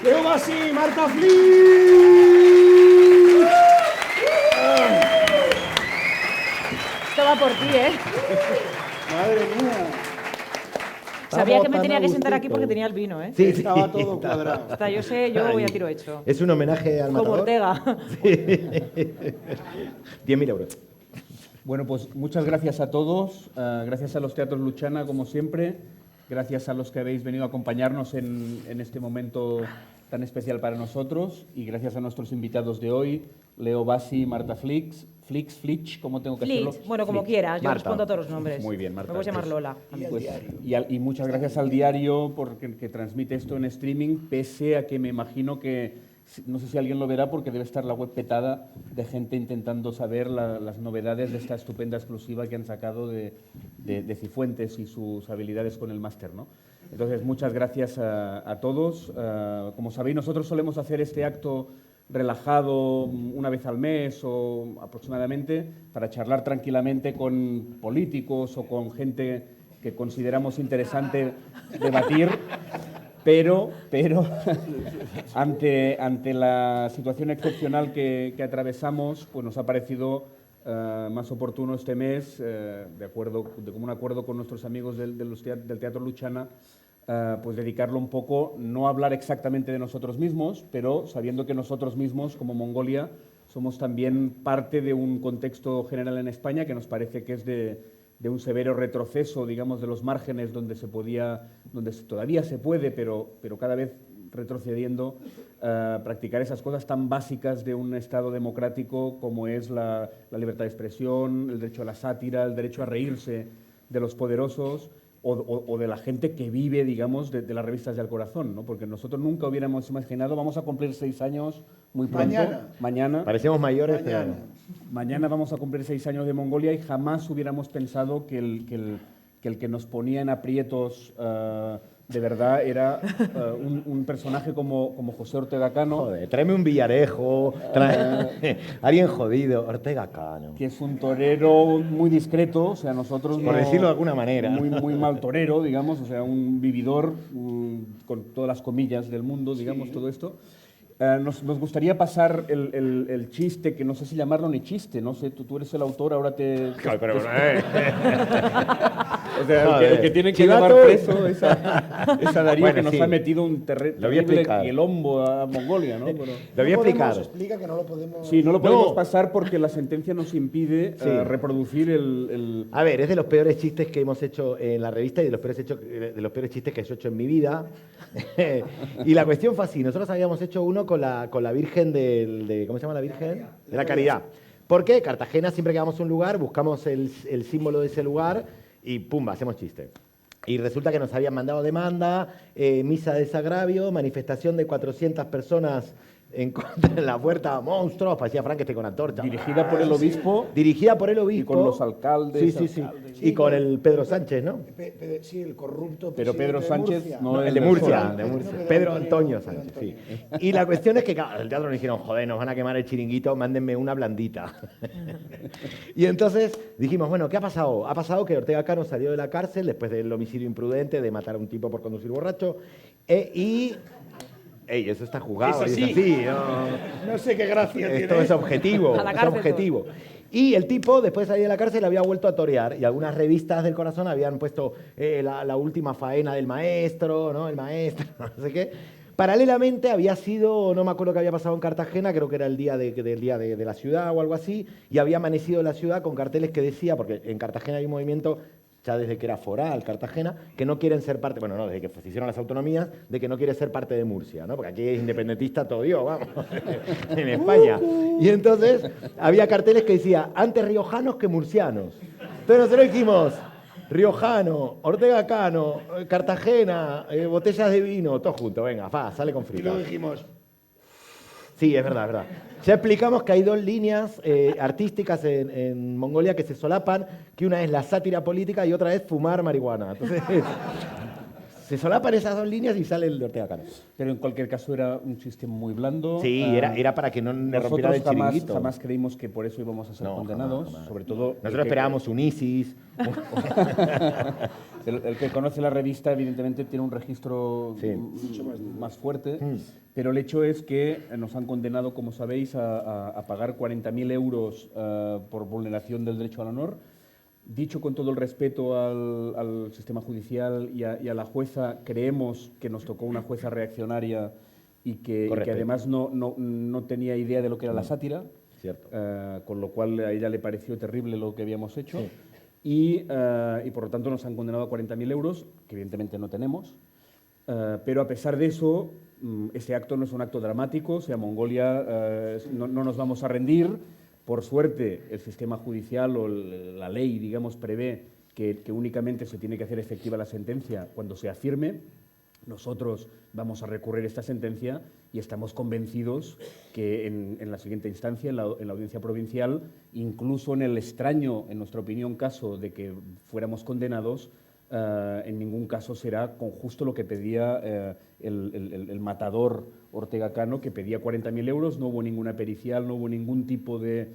Leo Bassi, Marta Flix. Esto va por ti, ¿eh? Madre mía. Sabía que me tenía que sentar aquí porque tenía el vino, ¿eh? Sí, estaba todo cuadrado. Hasta yo sé, yo voy a tiro hecho. Es un homenaje al Como matador. Ortega. Sí. 10.000 euros. Bueno, pues muchas gracias a todos, gracias a los Teatros Luchana, como siempre, gracias a los que habéis venido a acompañarnos en este momento tan especial para nosotros y gracias a nuestros invitados de hoy, Leo Bassi, Marta Flix, ¿cómo tengo que hacerlo? Flix, bueno, como Flix. quieras, yo Marta. respondo a todos los nombres. Muy bien, Marta. Me puedes llamar Pues- Lola. Pues, y muchas gracias al diario porque que transmite esto en streaming, pese a que me imagino que, no sé si alguien lo verá porque debe estar la web petada de gente intentando saber las novedades de esta estupenda exclusiva que han sacado de Cifuentes y sus habilidades con el máster, ¿no? Entonces, muchas gracias a todos. Como sabéis, nosotros solemos hacer este acto relajado una vez al mes o aproximadamente para charlar tranquilamente con políticos o con gente que consideramos interesante debatir, pero ante la situación excepcional que atravesamos, pues nos ha parecido más oportuno este mes, de común acuerdo con nuestros amigos del Teatro Luchana, pues dedicarlo un poco, no a hablar exactamente de nosotros mismos, pero sabiendo que nosotros mismos, como Mongolia, somos también parte de un contexto general en España que nos parece que es de un severo retroceso, digamos, de los márgenes donde todavía se puede, pero cada vez retrocediendo, practicar esas cosas tan básicas de un Estado democrático como es la libertad de expresión, el derecho a la sátira, el derecho a reírse de los poderosos, o de la gente que vive, digamos, de las revistas de Al Corazón, ¿no? Porque nosotros nunca hubiéramos imaginado, vamos a cumplir 6 años muy pronto. Mañana. Parecemos mayores, pero... Mañana vamos a cumplir 6 años de Mongolia y jamás hubiéramos pensado que el que nos ponía en aprietos de verdad era un personaje como José Ortega Cano. Joder, tráeme un Villarejo, alguien jodido, Ortega Cano. Que es un torero muy discreto, o sea, nosotros Por decirlo de alguna manera. Muy mal torero, digamos, o sea, un vividor con todas las comillas del mundo, digamos, todo esto. Nos gustaría pasar el chiste, que no sé si llamarlo ni chiste, no sé, tú eres el autor, ahora te... O sea, el que tiene que Chivato. llevar preso esa Darío, Bueno, que nos sí. ha metido un terrible quilombo a Mongolia, ¿no? Pero, Lo voy a explicar. Explica que no lo podemos... sí, no lo podemos pasar porque la sentencia nos impide Sí. reproducir el... A ver, es de los peores chistes que hemos hecho en la revista y de los peores chistes que he hecho en mi vida. Y la cuestión fue así. Nosotros habíamos hecho uno con la Virgen ¿cómo se llama la Virgen? De la Caridad. ¿Por qué? Cartagena, siempre que vamos a un lugar, buscamos el símbolo de ese lugar y ¡pum!, hacemos chiste. Y resulta que nos habían mandado demanda, misa de desagravio, manifestación de 400 personas en contra de la puerta, monstruos, parecía Frankenstein con antorcha. dirigida por el obispo Dirigida por el obispo. y con los alcaldes. Sí. Y con el Pedro Sánchez, ¿no? Sí, el corrupto Pero Pedro presidente de Sánchez Murcia. no es El de del Murcia, PSOE. de Murcia. Pedro Pedro Antonio, Antonio Sánchez, sí. Y la cuestión es que, claro, el teatro nos dijeron, joder, nos van a quemar el chiringuito, mándenme una blandita. Y entonces dijimos, bueno, ¿qué ha pasado? Ha pasado que Ortega Cano salió de la cárcel después del homicidio imprudente de matar a un tipo por conducir borracho Ey, eso está jugado, Es es así. así, No sé qué gracia esto tiene. es objetivo, A la es cárcel objetivo. Y el tipo, después de salir de la cárcel, había vuelto a torear. Y algunas revistas del corazón habían puesto la última faena del maestro, ¿no? El maestro, no sé qué. Paralelamente había sido, no me acuerdo qué había pasado en Cartagena, creo que era el día de la ciudad o algo así, y había amanecido la ciudad con carteles que decía, porque en Cartagena hay un movimiento, ya desde que era foral Cartagena, que no quieren ser parte, bueno, no, desde que se hicieron las autonomías, de que no quiere ser parte de Murcia, ¿no? Porque aquí es independentista todo Dios, vamos, en España. Y entonces había carteles que decía, antes riojanos que murcianos. Entonces nosotros dijimos, riojano, Ortega Cano, Cartagena, botellas de vino, todo junto, venga, sale con Y fritas. luego dijimos, Sí, es verdad, es verdad. Ya explicamos que hay dos líneas artísticas en Mongolia que se solapan, que una es la sátira política y otra es fumar marihuana. Entonces, Se solapan esas dos líneas y sale el de Ortega Cano. Pero en cualquier caso era un sistema muy blando. Sí, era para que no le rompiera el Nosotros chiringuito. jamás creímos que por eso íbamos a ser No, condenados, jamás. sobre todo... Nosotros esperábamos un ISIS. El que conoce la revista, evidentemente, tiene un registro Sí. más fuerte, pero el hecho es que nos han condenado, como sabéis, a pagar 40.000 euros por vulneración del derecho al honor. Dicho con todo el respeto al sistema judicial y a la jueza, creemos que nos tocó una jueza reaccionaria y que además no tenía idea de lo que era la sátira, Cierto. con lo cual a ella le pareció terrible lo que habíamos hecho. Sí. Y por lo tanto nos han condenado a 40.000 euros, que evidentemente no tenemos, pero a pesar de eso, ese acto no es un acto dramático, o sea, Mongolia no nos vamos a rendir. Por suerte, el sistema judicial o la ley, digamos, prevé que únicamente se tiene que hacer efectiva la sentencia cuando sea firme. Nosotros vamos a recurrir esta sentencia y estamos convencidos que en la siguiente instancia, en la audiencia provincial, incluso en el extraño, en nuestra opinión, caso de que fuéramos condenados, en ningún caso será con justo lo que pedía el matador Ortega Cano, que pedía 40.000 euros. No hubo ninguna pericial, no hubo ningún tipo de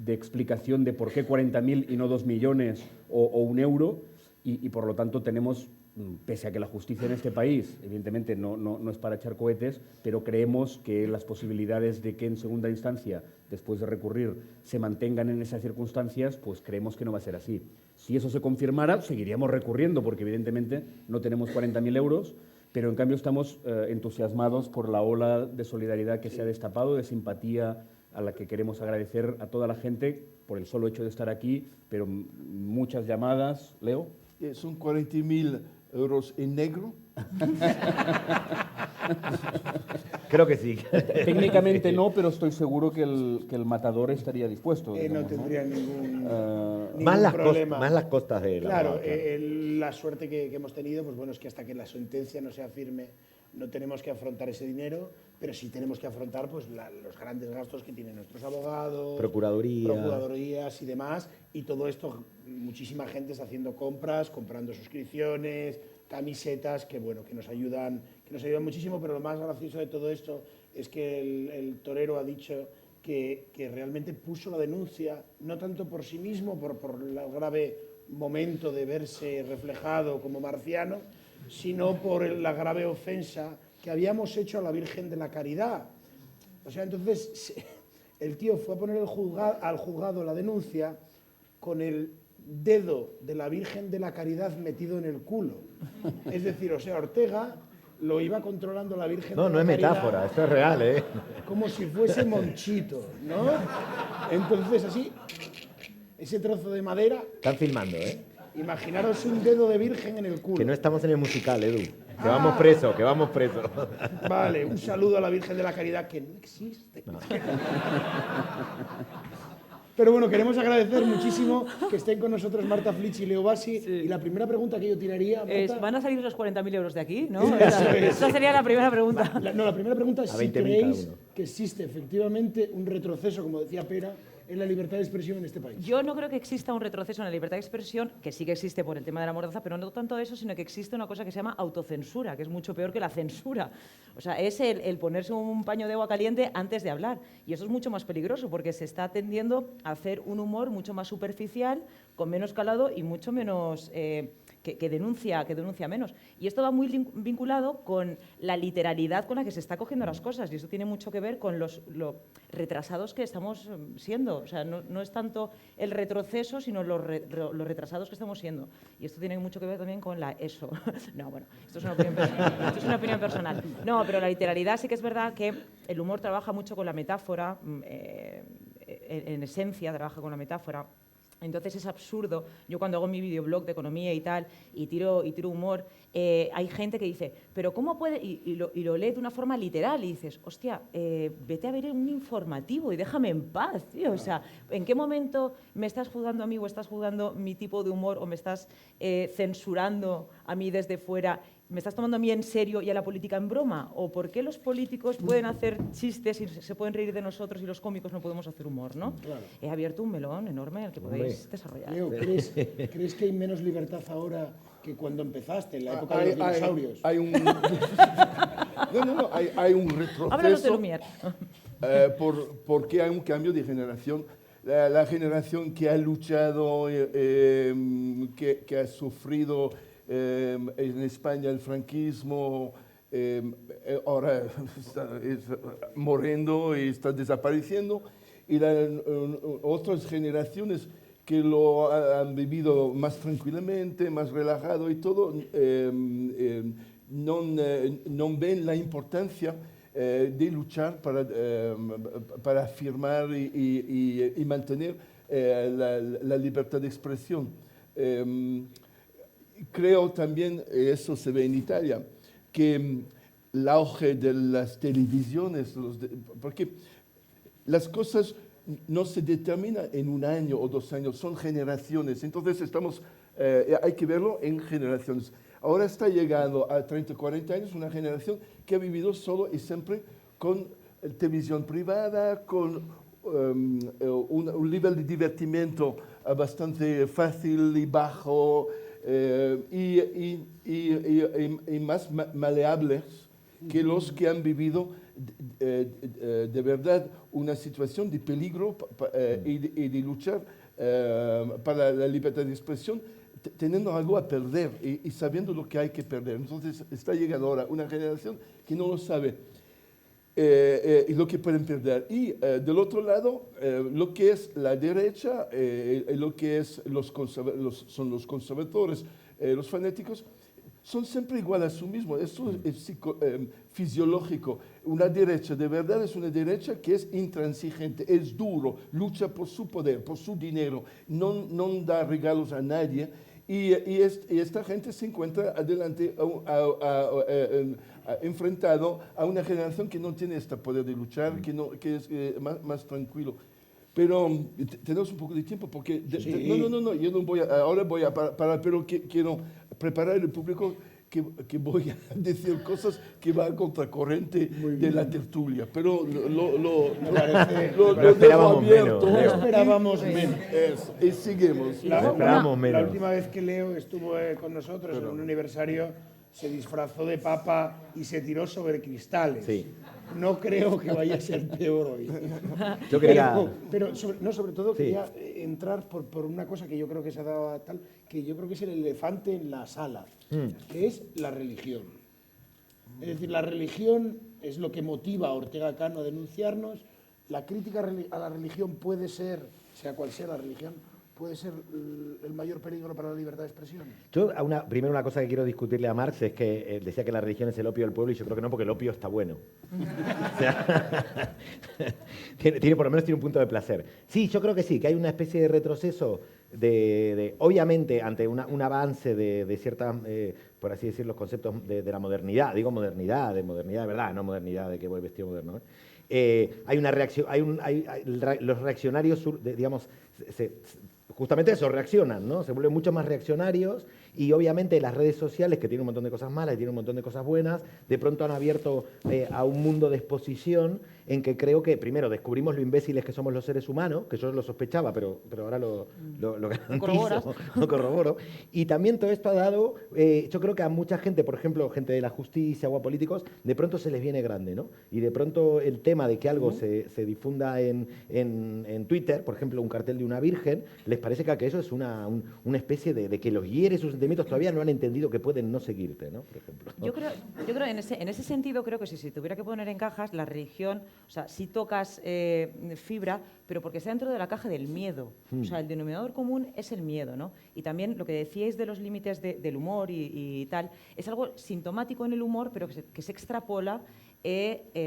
explicación de por qué 40.000 y no 2 millones o 1 euro, y por lo tanto tenemos, pese a que la justicia en este país, evidentemente no es para echar cohetes, pero creemos que las posibilidades de que en segunda instancia, después de recurrir, se mantengan en esas circunstancias, pues creemos que no va a ser así. Si eso se confirmara, seguiríamos recurriendo, porque evidentemente no tenemos 40.000 euros, pero en cambio estamos entusiasmados por la ola de solidaridad que se ha destapado, de simpatía a la que queremos agradecer a toda la gente por el solo hecho de estar aquí, pero muchas llamadas. Leo. Son 40.000 euros en negro. Creo que sí. Técnicamente no, pero estoy seguro que el matador estaría dispuesto. No digamos, tendría ningún Más problema. las costas de la Claro, boda, claro. la suerte que hemos tenido, pues bueno, es que hasta que la sentencia no sea firme no tenemos que afrontar ese dinero, pero sí tenemos que afrontar pues los grandes gastos que tienen nuestros abogados, procuradurías y demás, y todo esto, muchísima gente está haciendo compras, comprando suscripciones, camisetas, que bueno, que nos ayudan muchísimo, pero lo más gracioso de todo esto es que el torero ha dicho que realmente puso la denuncia, no tanto por sí mismo, por el grave momento de verse reflejado como marciano, sino por la grave ofensa que habíamos hecho a la Virgen de la Caridad. O sea, entonces el tío fue a poner al juzgado la denuncia con el dedo de la Virgen de la Caridad metido en el culo. Es decir, o sea, Ortega lo iba controlando la Virgen de la Caridad. No es metáfora, esto es real, ¿eh? Como si fuese Monchito, ¿no? Entonces, así, ese trozo de madera, Están filmando, ¿eh? imaginaros un dedo de virgen en el culo. Que no estamos en el musical, Edu. Que vamos presos, que vamos presos. Vale, un saludo a la Virgen de la Caridad, que no existe. No. Pero bueno, queremos agradecer muchísimo que estén con nosotros Marta Flitsch y Leo Bassi. Sí. Y la primera pregunta que yo tiraría, Marta, ¿Van a salir los 40.000 euros de aquí? ¿No? Eso es. Esa sería la primera pregunta. la primera pregunta es A si 20.000 cada creéis uno. que existe efectivamente un retroceso, como decía Pera, en la libertad de expresión en este país. Yo no creo que exista un retroceso en la libertad de expresión, que sí que existe por el tema de la mordaza, pero no tanto eso, sino que existe una cosa que se llama autocensura, que es mucho peor que la censura. O sea, es el ponerse un paño de agua caliente antes de hablar. Y eso es mucho más peligroso, porque se está tendiendo a hacer un humor mucho más superficial, con menos calado y mucho menos... que denuncia menos. Y esto va muy vinculado con la literalidad con la que se está cogiendo las cosas, y eso tiene mucho que ver con lo retrasados que estamos siendo. O sea, no es tanto el retroceso, sino los retrasados que estamos siendo. Y esto tiene mucho que ver también con la ESO. No, bueno, esto es una opinión personal. Esto es una opinión personal. No, pero la literalidad sí que es verdad que el humor trabaja mucho con la metáfora, en esencia trabaja con la metáfora. Entonces es absurdo. Yo cuando hago mi videoblog de economía y tal, y tiro humor, hay gente que dice, pero ¿cómo puede? Y lo lee de una forma literal, y dices, hostia, vete a ver un informativo y déjame en paz, tío. O sea, ¿en qué momento me estás juzgando a mí o estás juzgando mi tipo de humor o me estás censurando a mí desde fuera ¿me estás tomando a mí en serio y a la política en broma? ¿O por qué los políticos pueden hacer chistes y se pueden reír de nosotros y los cómicos no podemos hacer humor, ¿no? Claro. He abierto un melón enorme al que podéis desarrollar. Leo, ¿crees que hay menos libertad ahora que cuando empezaste, en la época de los dinosaurios? Hay un retroceso. Háblanos de Lumière. Porque hay un cambio de generación. La generación que ha luchado, que ha sufrido en España el franquismo, ahora está muriendo y está desapareciendo. Y otras generaciones que lo han vivido más tranquilamente, más relajado y todo, no ven la importancia de luchar para afirmar y mantener la libertad de expresión. Creo también, eso se ve en Italia, que el auge de las televisiones, porque las cosas no se determinan en un año o 2 años, son generaciones. Entonces hay que verlo en generaciones. Ahora está llegando a 30, 40 años una generación que ha vivido solo y siempre con televisión privada, con un nivel de divertimento bastante fácil y bajo y más maleables que los que han vivido de verdad una situación de peligro y de luchar para la libertad de expresión, teniendo algo a perder y sabiendo lo que hay que perder. Entonces está llegando ahora una generación que no lo sabe y lo que pueden perder. Y del otro lado, lo que es la derecha, lo que es son los conservadores, los fanáticos, son siempre igual a sí mismos. Esto es fisiológico. Una derecha de verdad es una derecha que es intransigente, es duro, lucha por su poder, por su dinero, no da regalos a nadie. Y esta gente se encuentra adelante enfrentado a una generación que no tiene este poder de luchar, que es más tranquilo. Pero tenemos un poco de tiempo porque... No, yo no voy ahora voy a parar, pero quiero preparar el público que voy a decir cosas que van a contracorriente de la tertulia. Pero lo esperábamos abierto. menos. No esperábamos menos. Y seguimos. La última vez que Leo estuvo con nosotros en un aniversario, se disfrazó de papa y se tiró sobre cristales. Sí. No creo que vaya a ser peor hoy. Yo quería... Pero sobre todo quería entrar por una cosa que yo creo que se ha dado a tal, que yo creo que es el elefante en la sala, que es la religión. Es decir, la religión es lo que motiva a Ortega Cano a denunciarnos. La crítica a la religión puede ser, sea cual sea la religión, puede ser el mayor peligro para la libertad de expresión. Yo, primero una cosa que quiero discutirle a Marx es que decía que la religión es el opio del pueblo y yo creo que no, porque el opio está bueno. O sea, por lo menos tiene un punto de placer. Sí, yo creo que sí, que hay una especie de retroceso obviamente, ante un avance de ciertas, por así decir, los conceptos de la modernidad. Digo modernidad de verdad, no modernidad de que voy vestido moderno. Hay una reacción, los reaccionarios, digamos, justamente eso, reaccionan, ¿no? Se vuelven mucho más reaccionarios y obviamente las redes sociales, que tienen un montón de cosas malas y tienen un montón de cosas buenas, de pronto han abierto a un mundo de exposición en que creo que, primero, descubrimos lo imbéciles que somos los seres humanos, que yo lo sospechaba, pero ahora lo garantizo, lo corroboro. Y también todo esto ha dado, yo creo que a mucha gente, por ejemplo, gente de la justicia o a políticos, de pronto se les viene grande, ¿no? Y de pronto el tema de que algo se difunda en Twitter, por ejemplo, un cartel de una virgen, les parece que eso es una especie de que los hiere sus sentimientos, todavía no han entendido que pueden no seguirte, ¿no? Por ejemplo. Yo creo en ese sentido, creo que si tuviera que poner en cajas, la religión, o sea, sí tocas fibra, pero porque está dentro de la caja del miedo. O sea, el denominador común es el miedo, ¿no? Y también lo que decíais de los límites del humor y tal, es algo sintomático en el humor, pero que se extrapola.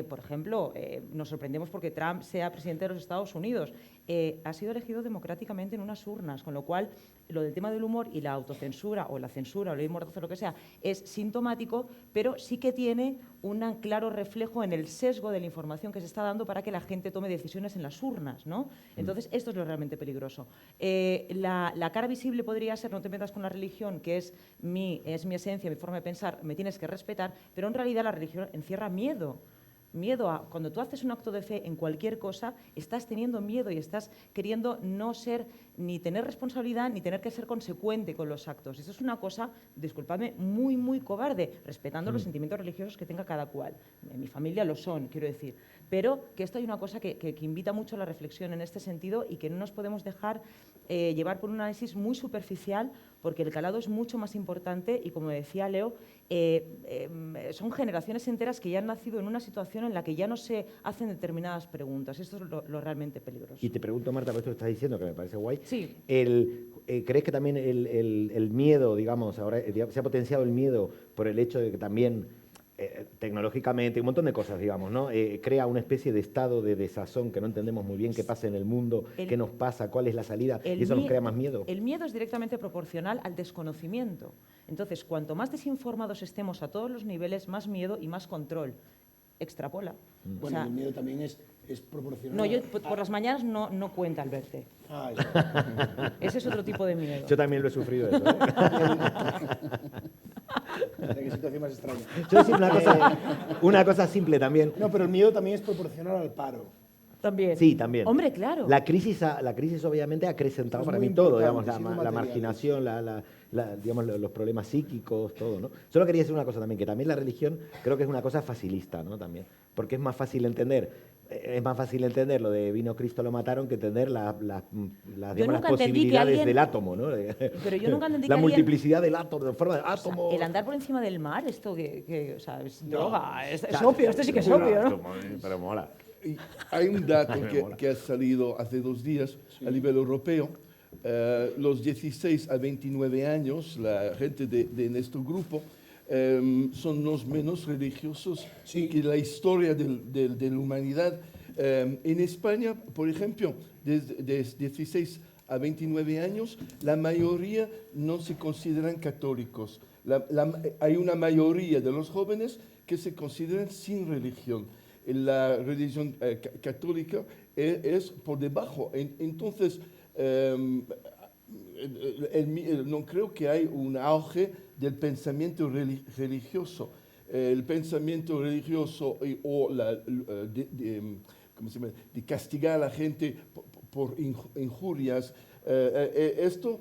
Por ejemplo, nos sorprendemos porque Trump sea presidente de los Estados Unidos. ha sido elegido democráticamente en unas urnas, con lo cual lo del tema del humor y la autocensura o la censura o ley mordaza o lo que sea es sintomático, pero sí que tiene un claro reflejo en el sesgo de la información que se está dando para que la gente tome decisiones en las urnas, ¿no? Entonces, esto es lo realmente peligroso. La cara visible podría ser: no te metas con la religión, que es mi esencia, mi forma de pensar, me tienes que respetar, pero en realidad la religión encierra miedo. Miedo a, cuando tú haces un acto de fe en cualquier cosa, estás teniendo miedo y estás queriendo no ser, ni tener responsabilidad, ni tener que ser consecuente con los actos. Eso es una cosa, disculpadme, muy, muy cobarde, respetando los sentimientos religiosos que tenga cada cual. En mi familia lo son, quiero decir. Pero que esto hay una cosa que invita mucho a la reflexión en este sentido y que no nos podemos dejar llevar por un análisis muy superficial, porque el calado es mucho más importante y, como decía Leo, son generaciones enteras que ya han nacido en una situación en la que ya no se hacen determinadas preguntas. Esto es lo realmente peligroso. Y te pregunto, Marta, por esto que estás diciendo, que me parece guay. Sí. ¿Crees que también el miedo, digamos, ahora se ha potenciado el miedo por el hecho de que también tecnológicamente, un montón de cosas, digamos, ¿no? Crea una especie de estado de desazón que no entendemos muy bien qué pasa en el mundo, qué nos pasa, cuál es la salida, y eso nos crea más miedo? El miedo es directamente proporcional al desconocimiento. Entonces, cuanto más desinformados estemos a todos los niveles, más miedo y más control. Extrapola. Bueno, o sea, el miedo también es proporcional. no, yo por las mañanas no cuenta al verte. Ah, eso. Ese es otro tipo de miedo. Yo también lo he sufrido eso, ¿eh? Qué situación más extraña. Yo decir una cosa simple también. No, pero el miedo también es proporcional al paro. También. Sí, también. Hombre, claro. La crisis obviamente ha acrecentado Es para muy mí todo, importante, digamos, sí, la materiales. marginación, digamos, los problemas psíquicos, todo, ¿no? Solo quería decir una cosa también, que también la religión creo que es una cosa facilista, ¿no? También, porque es más fácil entender lo de vino Cristo lo mataron que entender las posibilidades del átomo, ¿no? Pero yo nunca entendí la que multiplicidad del átomo, de forma de átomo. O sea, el andar por encima del mar, esto o sea, es droga, es opio, esto sí que es opio, ¿no? Pero mola. Y hay un dato que ha salido hace 2 días a nivel europeo. Los 16 a 29 años, la gente de nuestro grupo, son los menos religiosos que la historia de la humanidad. En España, por ejemplo, desde 16 a 29 años, la mayoría no se consideran católicos. Hay una mayoría de los jóvenes que se consideran sin religión. La religión católica es por debajo. Entonces, no creo que hay un auge del pensamiento religioso. El pensamiento religioso ¿cómo se llama? De castigar a la gente por injurias, esto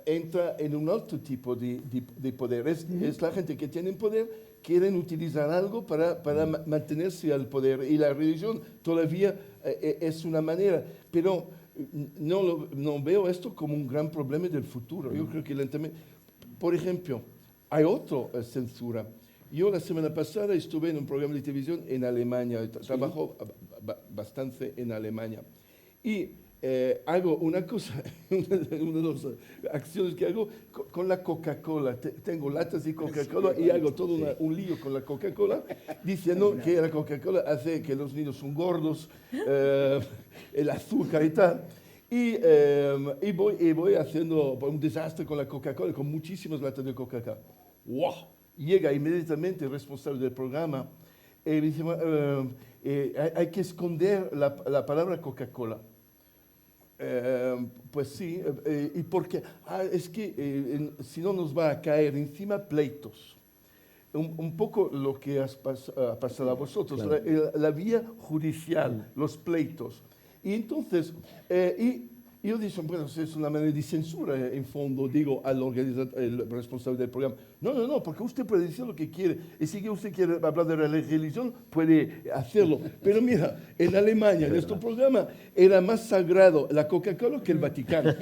entra en un alto tipo de poder. Es la gente que tiene poder, quieren utilizar algo para mantenerse al poder, y la religión todavía es una manera, pero no veo esto como un gran problema del futuro. Yo creo que lentamente, por ejemplo, hay otra censura. Yo la semana pasada estuve en un programa de televisión en Alemania, trabajo bastante en Alemania, y hago una cosa, una de las acciones que hago con la Coca-Cola. Tengo latas de Coca-Cola y hago todo un lío con la Coca-Cola, diciendo que la Coca-Cola hace que los niños son gordos, el azúcar y tal. Y voy haciendo un desastre con la Coca-Cola, con muchísimas latas de Coca-Cola. ¡Wow! Llega inmediatamente el responsable del programa y dice, hay que esconder la palabra Coca-Cola. Pues sí, ¿y por qué? Es que si no nos va a caer encima pleitos. Un poco lo que ha pasado a vosotros, claro. La vía judicial, los pleitos. Y entonces, yo dije, bueno, es una manera de censura, en fondo, digo al el responsable del programa. No, porque usted puede decir lo que quiere. Y si usted quiere hablar de la religión, puede hacerlo. Pero mira, en Alemania, en este programa, era más sagrado la Coca-Cola que el Vaticano.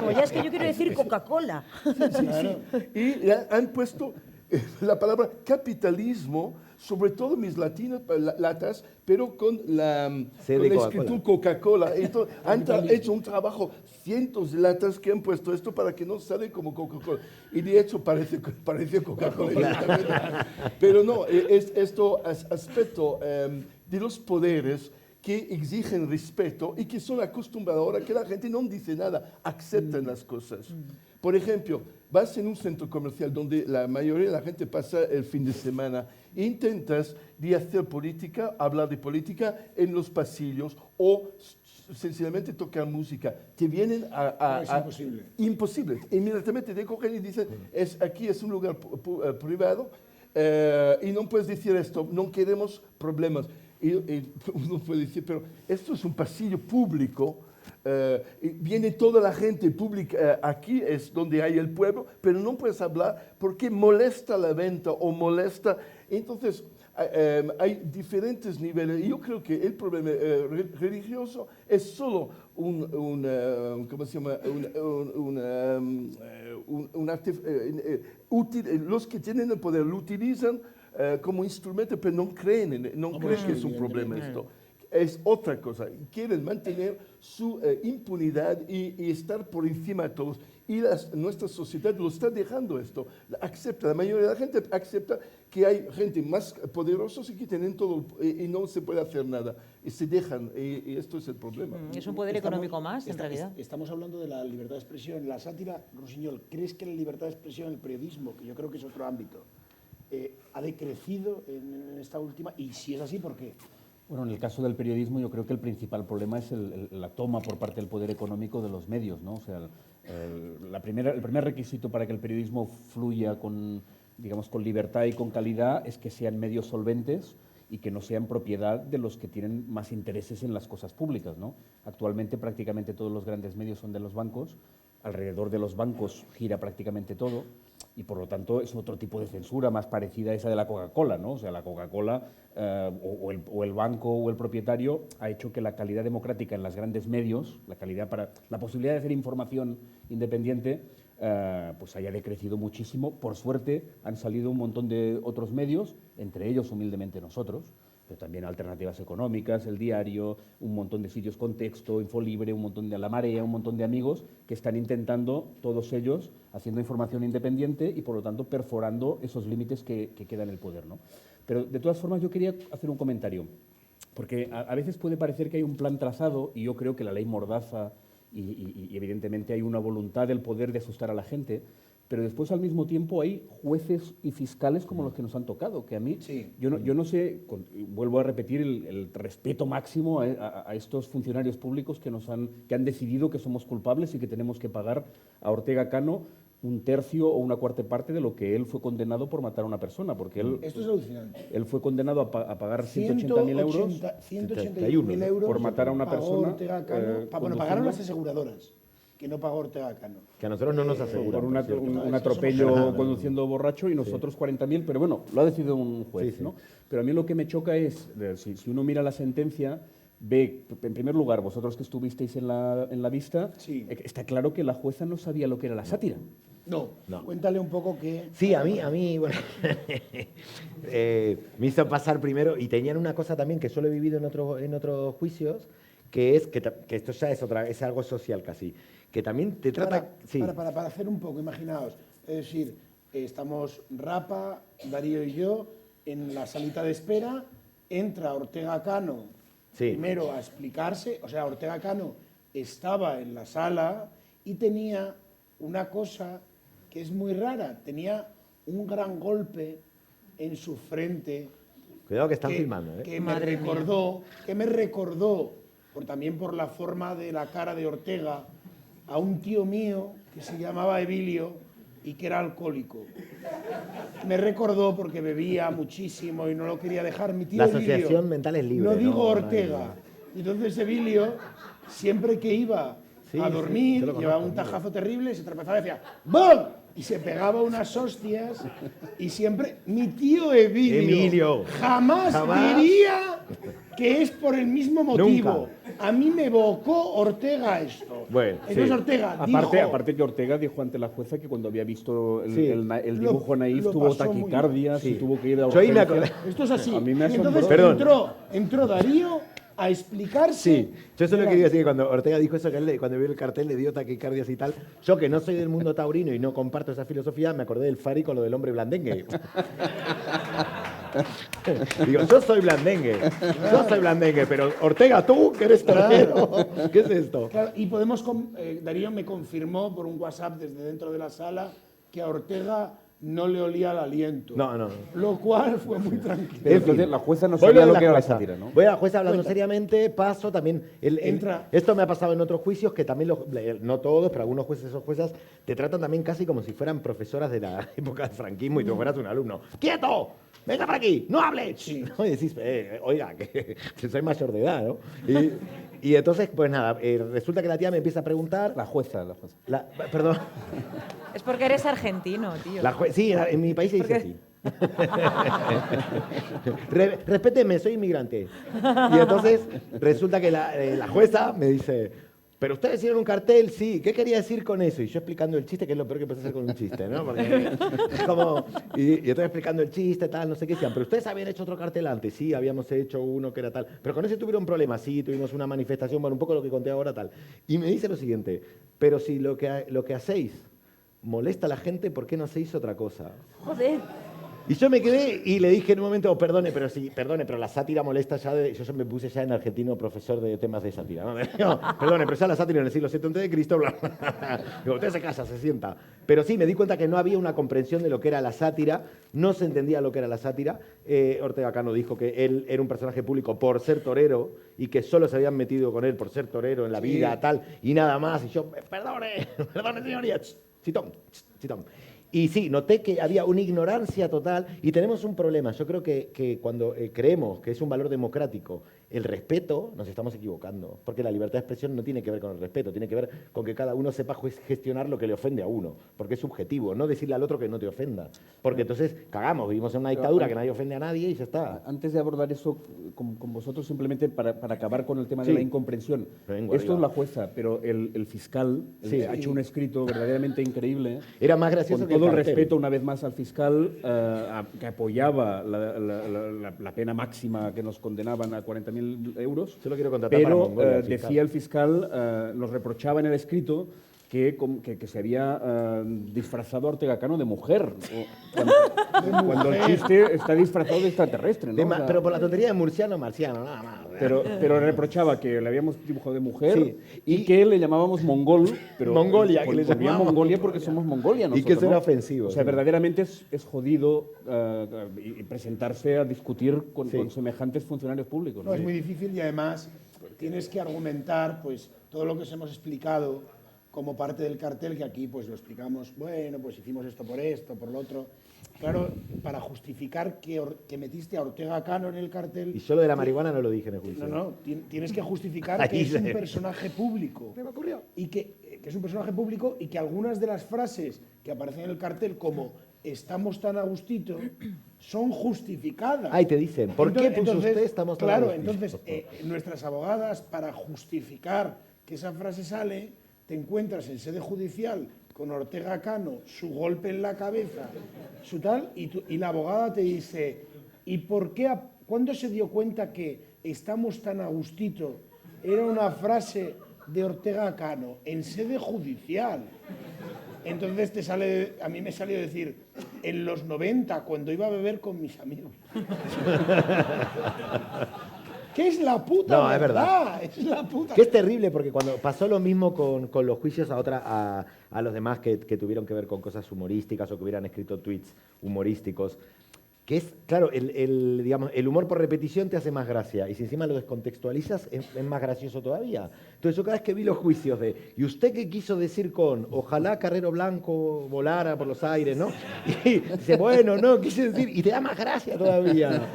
Como ya es que yo quiero decir Coca-Cola. Sí. Y han puesto la palabra capitalismo sobre todo mis latas, pero con la escritura Coca-Cola. Han hecho un trabajo, cientos de latas que han puesto esto para que no sale como Coca-Cola. Y de hecho parece Coca-Cola. Pero no, es esto aspecto de los poderes que exigen respeto y que son acostumbrados ahora que la gente no dice nada, aceptan las cosas. Por ejemplo, vas en un centro comercial donde la mayoría de la gente pasa el fin de semana e intentas de hacer política, hablar de política en los pasillos o sencillamente tocar música. Te vienen es imposible. Imposible. Inmediatamente te cogen y dicen, aquí es un lugar privado y no puedes decir esto, no queremos problemas. Y uno puede decir, pero esto es un pasillo público, viene toda la gente pública, aquí es donde hay el pueblo, pero no puedes hablar porque molesta la venta o molesta. Entonces, hay diferentes niveles y yo creo que el problema religioso es solo ¿cómo se llama? Los que tienen el poder lo utilizan como instrumento, pero no creen que es un problema esto. Es otra cosa. Quieren mantener su impunidad y estar por encima de todos. Y nuestra sociedad lo está dejando esto. La mayoría de la gente acepta que hay gente más poderosa y que tienen todo y no se puede hacer nada. Y se dejan, y esto es el problema. Es un poder económico más, en realidad. Estamos hablando de la libertad de expresión. La sátira, Rusiñol, ¿crees que la libertad de expresión en el periodismo, que yo creo que es otro ámbito, ha decrecido en esta última? Y si es así, ¿por qué? Bueno, en el caso del periodismo yo creo que el principal problema es la toma por parte del poder económico de los medios, ¿no? O sea, el primer requisito para que el periodismo fluya con libertad y con calidad es que sean medios solventes y que no sean propiedad de los que tienen más intereses en las cosas públicas, ¿no? Actualmente prácticamente todos los grandes medios son de los bancos, alrededor de los bancos gira prácticamente todo y por lo tanto es otro tipo de censura más parecida a esa de la Coca-Cola, ¿no? O sea, la Coca-Cola o el banco o el propietario ha hecho que la calidad democrática en los grandes medios, la posibilidad de hacer información independiente, pues haya decrecido muchísimo. Por suerte han salido un montón de otros medios, entre ellos humildemente nosotros, pero también Alternativas Económicas, El Diario, un montón de sitios Contexto, Infolibre, un montón de La Marea, un montón de amigos que están intentando, todos ellos, haciendo información independiente y, por lo tanto, perforando esos límites que quedan en el poder, ¿no? Pero, de todas formas, yo quería hacer un comentario, porque a veces puede parecer que hay un plan trazado y yo creo que la ley Mordaza y evidentemente hay una voluntad del poder de asustar a la gente, pero después al mismo tiempo hay jueces y fiscales como los que nos han tocado, que a mí, sí. yo no sé, vuelvo a repetir el respeto máximo a estos funcionarios públicos que han decidido que somos culpables y que tenemos que pagar a Ortega Cano un tercio o una cuarta parte de lo que él fue condenado por matar a una persona, porque él, esto es alucinante. Él fue condenado a pagar 180.000 euros, 181.000 euros por matar a una persona. Ortega Cano, bueno, pagaron las aseguradoras, que no pagó Ortega Cano. Que a nosotros no nos aseguran. Por un atropello conduciendo borracho y nosotros 40.000, pero bueno, lo ha decidido un juez, ¿no? Pero a mí lo que me choca es, si uno mira la sentencia, ve, en primer lugar, vosotros que estuvisteis en la vista, está claro que la jueza no sabía lo que era la sátira. No. Cuéntale un poco que... Sí, a mí bueno, me hizo pasar primero, y tenían una cosa también que solo he vivido en otros juicios, que es que esto ya es algo social casi, que también te trata... Para hacer un poco, imaginaos, es decir, estamos Rapa, Darío y yo en la salita de espera, entra Ortega Cano primero a explicarse, o sea, Ortega Cano estaba en la sala y tenía una cosa que es muy rara, tenía un gran golpe en su frente. Cuidado que están filmando, ¿eh? Que me recordó, también por la forma de la cara de Ortega, a un tío mío que se llamaba Evilio y que era alcohólico. Me recordó porque bebía muchísimo y no lo quería dejar. Mi tío la asociación Evilio, mental es libre. No digo Ortega. Y entonces Evilio, siempre que iba a dormir, llevaba un tajazo terrible, se tropezaba y decía ¡bum! Y se pegaba unas hostias y siempre... Mi tío Evilio jamás diría que es por el mismo motivo. Nunca. A mí me evocó Ortega esto. Bueno, entonces Ortega aparte que Ortega dijo ante la jueza que cuando había visto el dibujo naif tuvo taquicardias y tuvo que ir a urgencias. Esto es así. A mí me entonces entró Darío a explicarse. Sí, yo solo quería decir que cuando Ortega dijo eso, que cuando vio el cartel le dio taquicardias y tal, yo que no soy del mundo taurino y no comparto esa filosofía, me acordé del Fari con lo del hombre blandengue. Digo, yo soy blandengue, pero Ortega, tú, que eres torero, ¿qué es esto? Claro, y Darío me confirmó por un WhatsApp desde dentro de la sala que a Ortega no le olía el aliento. No. Lo cual fue muy tranquilo. Pero entonces la jueza no Voy sabía a lo la que era la jueza. sátira, ¿no? Voy a la jueza hablando seriamente, paso también. Entra. Esto me ha pasado en otros juicios que también, no todos, pero algunos jueces o juezas te tratan también casi como si fueran profesoras de la época del franquismo y tú fueras un alumno. ¡Quieto! ¡Venga para aquí! ¡No hables! Sí. ¿No? Y decís, oiga, que soy mayor de edad, ¿no? Y entonces, pues nada, resulta que la tía me empieza a preguntar... La jueza. Perdón. Es porque eres argentino, tío. Sí, en mi país se dice así. Respéteme, soy inmigrante. Y entonces resulta que la jueza me dice, pero ustedes hicieron un cartel, sí, ¿qué quería decir con eso? Y yo explicando el chiste, que es lo peor que puedes hacer con un chiste, ¿no? Porque es como, y estoy explicando el chiste, tal, no sé qué, decían, pero ustedes habían hecho otro cartel antes, sí, habíamos hecho uno que era tal, pero con ese tuvieron problemas, sí, tuvimos una manifestación, bueno, un poco lo que conté ahora, tal. Y me dice lo siguiente, pero si lo que hacéis molesta a la gente, ¿por qué no hacéis otra cosa? Joder. Y yo me quedé y le dije en un momento, perdone, pero la sátira molesta ya yo me puse ya en argentino profesor de temas de sátira. ¿No? Perdone, pero ya la sátira en el siglo VII antes de Cristo, bla, bla. Digo, usted se casa, se sienta. Pero sí, me di cuenta que no había una comprensión de lo que era la sátira, no se entendía lo que era la sátira. Ortega Cano dijo que él era un personaje público por ser torero y que solo se habían metido con él por ser torero en la vida, tal, y nada más. Y yo, perdone señoría, chitón. Y sí, noté que había una ignorancia total y tenemos un problema. Yo creo que cuando creemos que es un valor democrático el respeto, nos estamos equivocando. Porque la libertad de expresión no tiene que ver con el respeto, tiene que ver con que cada uno sepa gestionar lo que le ofende a uno. Porque es subjetivo, no decirle al otro que no te ofenda. Porque entonces cagamos, vivimos en una dictadura que nadie ofende a nadie y ya está. Antes de abordar eso con vosotros, simplemente para acabar con el tema de la incomprensión. Vengo Esto arriba. es la jueza, pero el fiscal ha hecho un escrito verdaderamente increíble. Era más gracioso con que el todo el cartel. respeto, una vez más, al fiscal, que apoyaba la pena máxima que nos condenaban a 40.000 euros. Yo lo quiero contratar para Pero Mongolia, el fiscal. decía el fiscal, nos reprochaba en el escrito que se había disfrazado a Ortega Cano de mujer, cuando el chiste está disfrazado de extraterrestre, ¿no? Pero por la tontería de marciano, nada más. Pero reprochaba que le habíamos dibujado de mujer Sí, y que le llamábamos mongol, pero Mongolia, que le volvía llamábamos Mongolia porque somos Mongolia nosotros, Y que eso era ¿no? ofensivo, O sea, sí. verdaderamente es jodido y presentarse a discutir con semejantes funcionarios públicos, ¿no? No, es muy difícil y además tienes que argumentar pues todo lo que os hemos explicado como parte del cartel, que aquí pues lo explicamos, bueno, pues hicimos esto, por lo otro. Claro, para justificar que metiste a Ortega Cano en el cartel... Y yo lo de la marihuana no lo dije en el juicio. No, tienes que justificar Ahí que es un se- personaje público. Me ocurrió. Y que es un personaje público y que algunas de las frases que aparecen en el cartel, como estamos tan a gustito, son justificadas. Ahí te dicen, ¿por qué puso usted estamos tan a Claro, gustito? entonces nuestras abogadas, para justificar que esa frase sale, te encuentras en sede judicial con Ortega Cano, su golpe en la cabeza, su tal, y la abogada te dice, ¿y por qué, cuándo se dio cuenta que estamos tan a gustito? Era una frase de Ortega Cano en sede judicial. Entonces a mí me salió decir, en los 90, cuando iba a beber con mis amigos. ¿Qué es la puta No, es verdad. Es la puta. Que es terrible porque cuando pasó lo mismo con los juicios a los demás que tuvieron que ver con cosas humorísticas o que hubieran escrito tweets humorísticos, que es, claro, digamos, el humor por repetición te hace más gracia y si encima lo descontextualizas es más gracioso todavía. Entonces yo cada vez que vi los juicios de ¿y usted qué quiso decir con ojalá Carrero Blanco volara por los aires, ¿no? Y dice, bueno, no, quise decir, y te da más gracia todavía.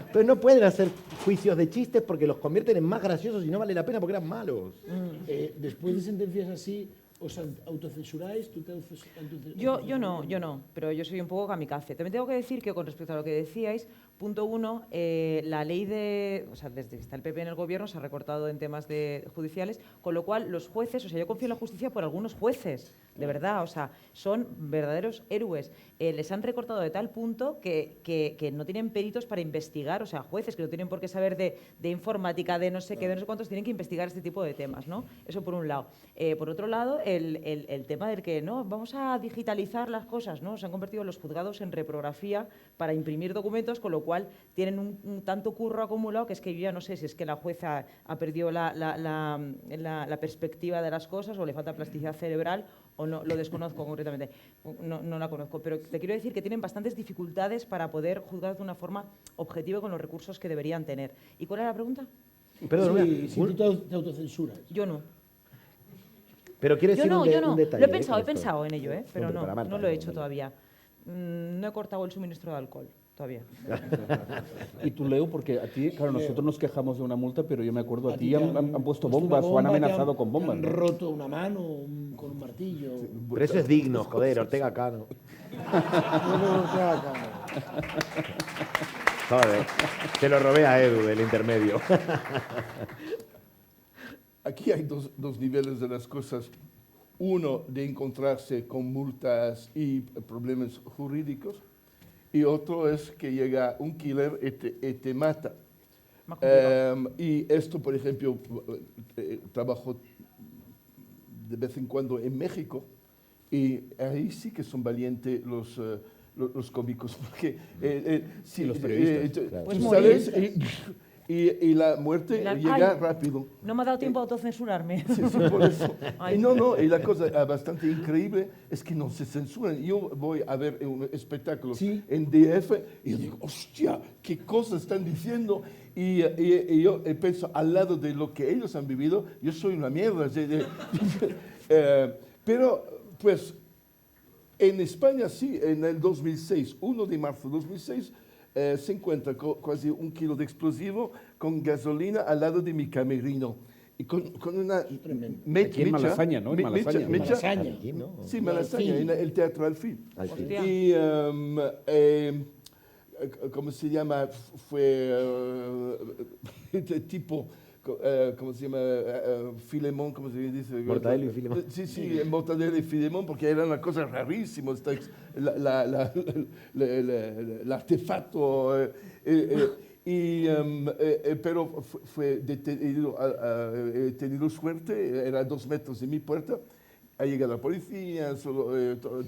Entonces no pueden hacer juicios de chistes porque los convierten en más graciosos y no vale la pena porque eran malos. Después de sentencias así, ¿os autocensuráis? ¿Tú te Yo no, pero yo soy un poco kamikaze. También tengo que decir que con respecto a lo que decíais, punto uno, la ley o sea, desde que está el PP en el gobierno se ha recortado en temas judiciales, con lo cual los jueces, o sea, yo confío en la justicia por algunos jueces, de verdad, o sea, son verdaderos héroes. Les han recortado de tal punto que no tienen peritos para investigar, o sea, jueces que no tienen por qué saber de informática, de no sé qué, de no sé cuántos, tienen que investigar este tipo de temas, ¿no? Eso por un lado. Por otro lado, el tema del que no vamos a digitalizar las cosas, ¿no? Se han convertido los juzgados en reprografía para imprimir documentos, con lo cual cual tienen un tanto curro acumulado que es que yo ya no sé si es que la jueza ha perdido la perspectiva de las cosas o le falta plasticidad cerebral o no, lo desconozco concretamente, no la conozco, pero te quiero decir que tienen bastantes dificultades para poder juzgar de una forma objetiva con los recursos que deberían tener. ¿Y cuál era la pregunta? Perdón, si tú te autocensuras. Yo no. Pero quiero decir Yo no. un detalle. Lo he pensado en ello, pero Hombre, para Marta, no lo he hecho vale. todavía. No he cortado el suministro de alcohol todavía. Y tú, Leo, porque a ti, claro, nosotros nos quejamos de una multa, pero yo me acuerdo, a ti te han puesto una bombas o han bomba, amenazado con bombas. te han ¿no? roto una mano con un martillo. Pero eso es digno, joder, Ortega Cano. No, claro. Joder, te lo robé a Edu del intermedio. Aquí hay dos niveles de las cosas. Uno de encontrarse con multas y problemas jurídicos, y otro es que llega un killer y te mata. Más complicado. Y esto, por ejemplo, trabajo de vez en cuando en México, y ahí sí que son valientes los cómicos, porque sí, los periodistas, tú claro. Pues sales morir. y la muerte llega Ay, rápido. no me ha dado tiempo a autocensurarme. Sí, por eso. Ay. Y no, y la cosa bastante increíble es que no se censuran. Yo voy a ver un espectáculo Sí. en DF y yo digo, hostia, qué cosas están diciendo. Y yo pienso, al lado de lo que ellos han vivido, yo soy una mierda. Pero, pues, en España sí, en el 2006, 1 de marzo de 2006, se encuentra casi 1 kilo de explosivo con gasolina al lado de mi camerino. Y con una Aquí en Malasaña, ¿no? En Malasaña. Malasaña. Aquí, ¿no? Sí, Malasaña, en el Teatro Alfil. Al fin. Hostia. Y, ¿cómo se llama? Fue tipo, ¿cómo se llama? Filemón, ¿cómo se dice? Mortadelo y Filemón. Sí, Mortadelo y Filemón, porque era una cosa rarísima, el artefacto. Pero fue he tenido suerte, era a 2 metros de mi puerta, ha llegado la policía,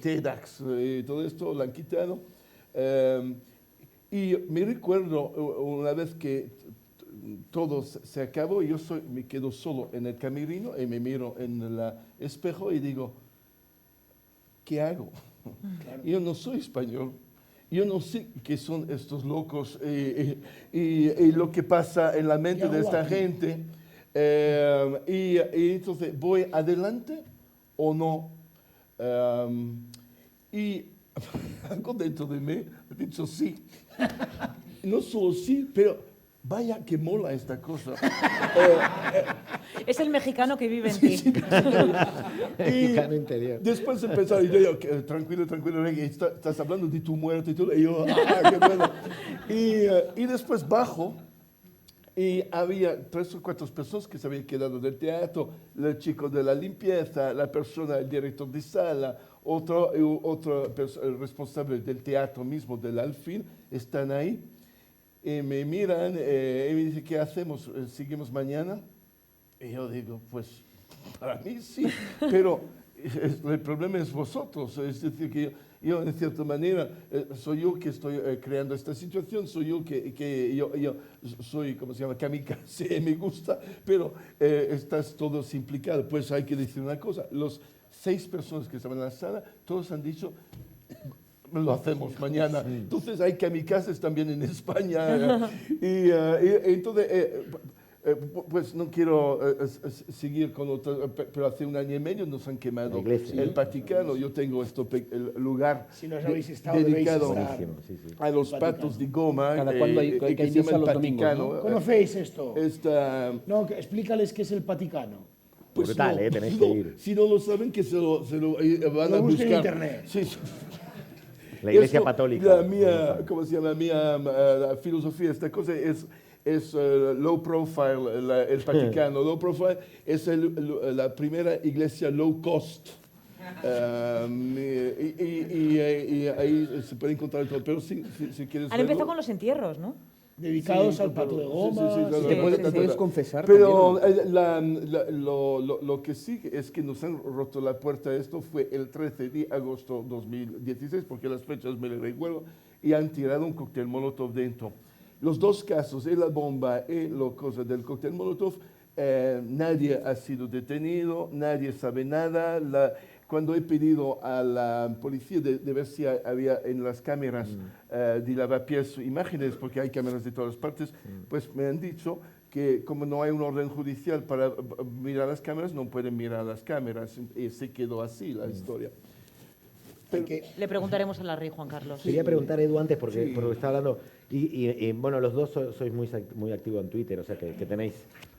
TEDx y todo esto, lo han quitado. Y me recuerdo una vez que todo se acabó, me quedo solo en el camerino y me miro en el espejo y digo, ¿qué hago? Yo no soy español. Yo no sé qué son estos locos y lo que pasa en la mente de esta gente. Y entonces, ¿voy adelante o no? Y algo dentro de mí ha dicho sí. No solo sí, pero vaya que mola esta cosa. Es el mexicano que vive en ti. Mexicano interior. Después empezó, y yo, tranquilo, Reggie, estás hablando de tu muerte y todo. Y yo, qué bueno. Y después bajo y había 3 o 4 personas que se habían quedado del teatro, el chico de la limpieza, la persona, el director de sala, otro responsable del teatro mismo, del Alfil, están ahí. Y me miran y me dicen, ¿qué hacemos? ¿Seguimos mañana? Y yo digo, pues para mí sí, pero el problema es vosotros. Es decir, que yo en cierta manera, soy yo que estoy creando esta situación, soy yo que yo soy, ¿cómo se llama? Kamikaze, me gusta, pero estás todos implicados. Pues hay que decir una cosa, los 6 personas que estaban en la sala, todos han dicho, lo hacemos mañana. Sí. Entonces hay kamikazes también en España. Y entonces, pues no quiero seguir con otro, pero hace 1 año y medio nos han quemado el Vaticano. Yo tengo el lugar dedicado a los patos de goma. Cada cuando hay que se llama el Vaticano. ¿No? ¿Conocéis esto? No, explícales qué es el Vaticano. Pues brutal, no, tenéis que ir. Si no lo saben, que se lo van a buscar en internet. Sí. La Iglesia Católica. La mía, ¿cómo se llama? La filosofía, esta cosa es low profile, el Vaticano. Low profile es la primera iglesia low cost. Y ahí se puede encontrar todo. Pero si quieres Han empezado con los entierros, ¿no? Dedicados al pato de goma. Te puedes confesar. Pero lo que sí es que nos han roto la puerta. Esto fue el 13 de agosto de 2016, porque las fechas me las recuerdo. y han tirado un cóctel molotov dentro. Los dos casos, la bomba y la cosa del cóctel molotov, nadie ha sido detenido, nadie sabe nada. Cuando he pedido a la policía de ver si había en las cámaras de lavapiés imágenes, porque hay cámaras de todas partes, pues me han dicho que como no hay un orden judicial para mirar las cámaras, no pueden mirar las cámaras. Y se quedó así la historia. Pero, le preguntaremos a la Rey, Juan Carlos. Quería preguntar, Edu, antes, porque está hablando... Y bueno, los dos sois muy activos en Twitter, o sea, que tenéis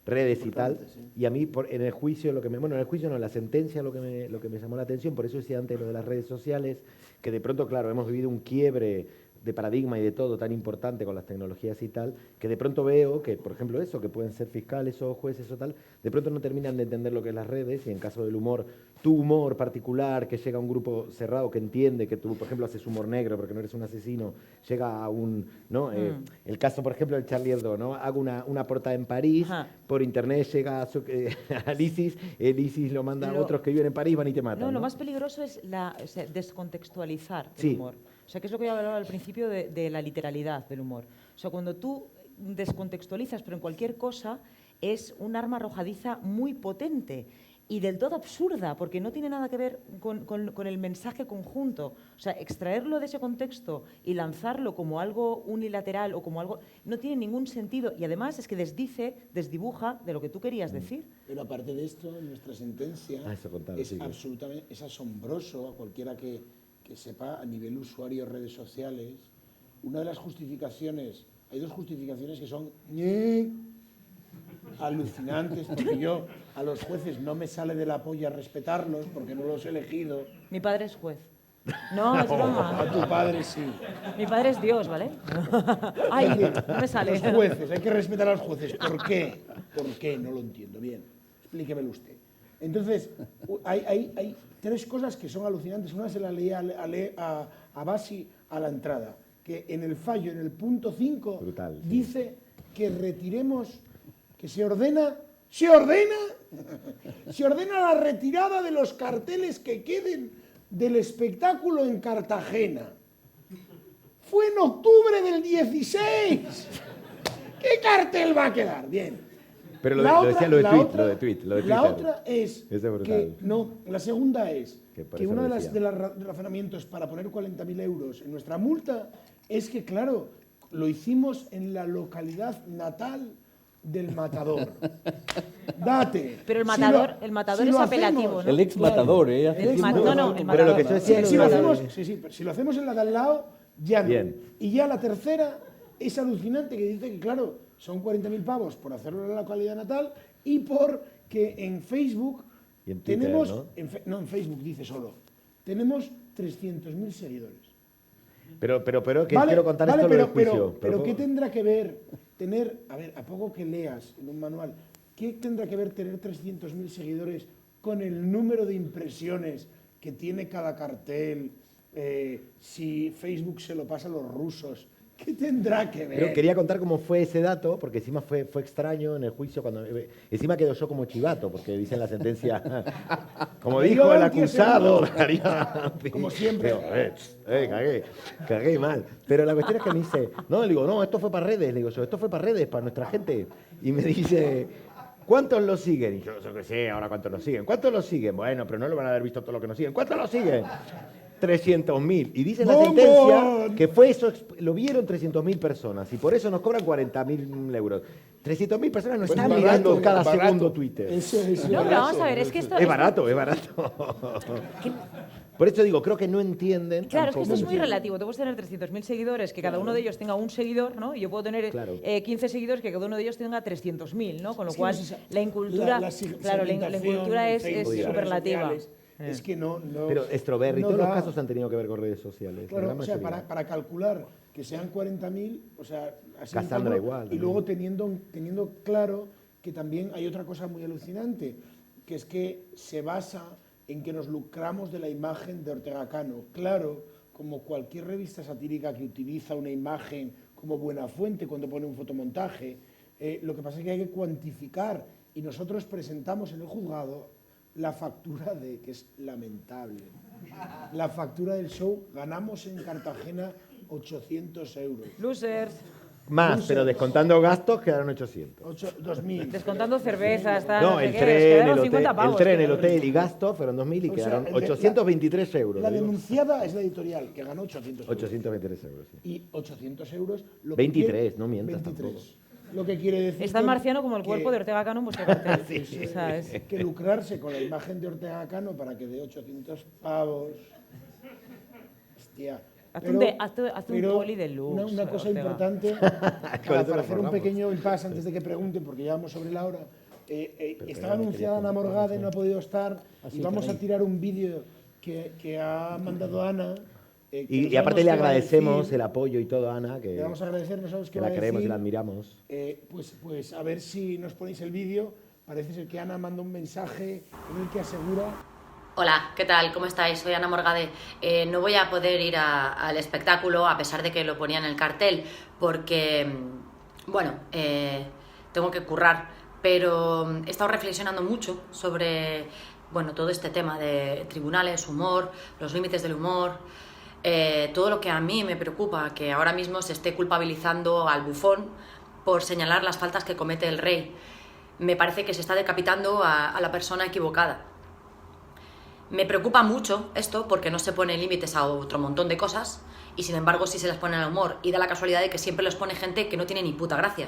redes y tal. Sí. Y a mí, en el juicio, en el juicio no, en la sentencia lo que me llamó la atención, por eso decía antes lo de las redes sociales, que de pronto, claro, hemos vivido un quiebre de paradigma y de todo tan importante con las tecnologías y tal, que de pronto veo que, por ejemplo, eso, que pueden ser fiscales o jueces o tal, de pronto no terminan de entender lo que es las redes, y en caso del humor, tu humor particular, que llega a un grupo cerrado que entiende que tú, por ejemplo, haces humor negro porque no eres un asesino, llega a un... ¿no? El caso, por ejemplo, del Charlie Hebdo, ¿no? Hago una portada en París, por internet llega al ISIS, el ISIS lo manda a otros que viven en París, van y te matan. No, lo más peligroso es descontextualizar el humor. O sea, que es lo que yo hablaba al principio de la literalidad del humor. O sea, cuando tú descontextualizas, pero en cualquier cosa, es un arma arrojadiza muy potente y del todo absurda, porque no tiene nada que ver con el mensaje conjunto. O sea, extraerlo de ese contexto y lanzarlo como algo unilateral o como algo... no tiene ningún sentido, y además es que desdibuja de lo que tú querías decir. Pero aparte de esto, nuestra sentencia es asombroso a cualquiera que sepa a nivel usuario redes sociales. Una de las justificaciones, hay dos justificaciones que son alucinantes, porque yo a los jueces no me sale de la polla respetarlos porque no los he elegido. Mi padre es juez. No, es broma. A tu padre sí. Mi padre es Dios, ¿vale? Ay, no me sale. Los jueces, hay que respetar a los jueces. ¿Por qué? ¿Por qué? No lo entiendo. Bien, explíquemelo usted. Entonces, hay tres cosas que son alucinantes. Una se la leí a Basi a la entrada, que en el fallo, en el punto 5, dice que retiremos, que se ordena la retirada de los carteles que queden del espectáculo en Cartagena. Fue en octubre del 16. ¿Qué cartel va a quedar? Bien. Pero lo decía lo de Twitter. La otra es que, no, la segunda es que uno de los razonamientos para poner 40.000 euros en nuestra multa es que, claro, lo hicimos en la localidad natal del matador. Date. Pero el matador es apelativo, ¿no? El ex matador, el matador. Pero lo que yo decía si lo hacemos en la de al lado, ya no. Bien. Y ya la tercera es alucinante, que dice que, claro, son 40.000 pavos por hacerlo en la localidad natal y por que en Facebook y en Twitter, tenemos, ¿no? En Facebook dice solo, tenemos 300.000 seguidores. Pero que quiero contar esto lo del juicio. Pero ¿qué tendrá que ver a poco que leas en un manual, qué tendrá que ver tener 300.000 seguidores con el número de impresiones que tiene cada cartel, si Facebook se lo pasa a los rusos? ¿Qué tendrá que ver? Pero quería contar cómo fue ese dato, porque encima fue extraño en el juicio, cuando encima quedó yo como chivato, porque dice en la sentencia, como dijo el acusado, como siempre. Cagué mal. Pero la cuestión es que me dice, no, le digo, no, esto fue para redes, le digo yo, esto fue para redes, para nuestra gente. Y me dice, ¿cuántos lo siguen? Y yo qué sé, ahora cuántos lo siguen. ¿Cuántos lo siguen? Bueno, pero no lo van a haber visto todo lo que nos siguen. ¿Cuántos lo siguen? 300.000. Y dice la sentencia que fue eso, lo vieron 300.000 personas y por eso nos cobran 40.000 euros. 300.000 personas no están mirando cada segundo Twitter. No, pero vamos a ver, es que esto... Es barato. Por eso digo, creo que no entienden. Claro, es que esto es muy relativo. Tú puedes tener 300.000 seguidores, que cada uno de ellos tenga un seguidor, ¿no? Y yo puedo tener 15 seguidores, que cada uno de ellos tenga 300.000, ¿no? Con lo cual, la incultura, la incultura es súper relativa. Es que no pero Strawberry, todos los casos han tenido que ver con redes sociales. Claro, o sea, para calcular que sean 40.000, o sea, así Cassandra igual. Y luego teniendo claro que también hay otra cosa muy alucinante, que es que se basa en que nos lucramos de la imagen de Ortega Cano. Claro, como cualquier revista satírica que utiliza una imagen como buena fuente cuando pone un fotomontaje, lo que pasa es que hay que cuantificar y nosotros presentamos en el juzgado la factura que es lamentable. La factura del show, ganamos en Cartagena 800 euros. Losers. Más, pero descontando gastos quedaron 800. 2000. Descontando cervezas, tal. No, sé el qué, tren, quedaron el hotel, 50 pavos, el tren, el quedaron. hotel y gastos fueron 2.000 y O sea, quedaron el de- 823 euros. La digo. denunciada es la editorial, que ganó 800 euros. 823 euros, sí. Y 800 euros... Lo 23, que quiere, no mientas 23. Lo que quiere decir... Es tan marciano como el cuerpo de Ortega Cano en vuestro cartel. O sea, es... Que lucrarse con la imagen de Ortega Cano para que dé 800 pavos... Hostia... Hazte un poli de luz. Una cosa Ortega. importante, Con para eso lo hacer un forramos. pequeño impasse antes de que pregunten, porque ya vamos sobre la hora. Estaba no anunciada quería Ana Morgade, no ha podido estar, sí, y vamos caray. a tirar un vídeo que ha mandado Ana. que no Y aparte sabemos le qué va a agradecemos decir. el apoyo y todo a Ana, Le que vamos a agradecer, no sabemos qué que va la a queremos y decir. la admiramos. Pues a ver si nos ponéis el vídeo. Parece ser que Ana manda un mensaje en el que asegura... Hola, ¿qué tal? ¿Cómo estáis? Soy Ana Morgade. No voy a poder ir al espectáculo a pesar de que lo ponía en el cartel porque, bueno, tengo que currar, pero he estado reflexionando mucho sobre, bueno, todo este tema de tribunales, humor, los límites del humor, todo lo que a mí me preocupa, que ahora mismo se esté culpabilizando al bufón por señalar las faltas que comete el rey. Me parece que se está decapitando a la persona equivocada. Me preocupa mucho esto porque no se pone límites a otro montón de cosas y sin embargo sí se les pone al humor y da la casualidad de que siempre los pone gente que no tiene ni puta gracia.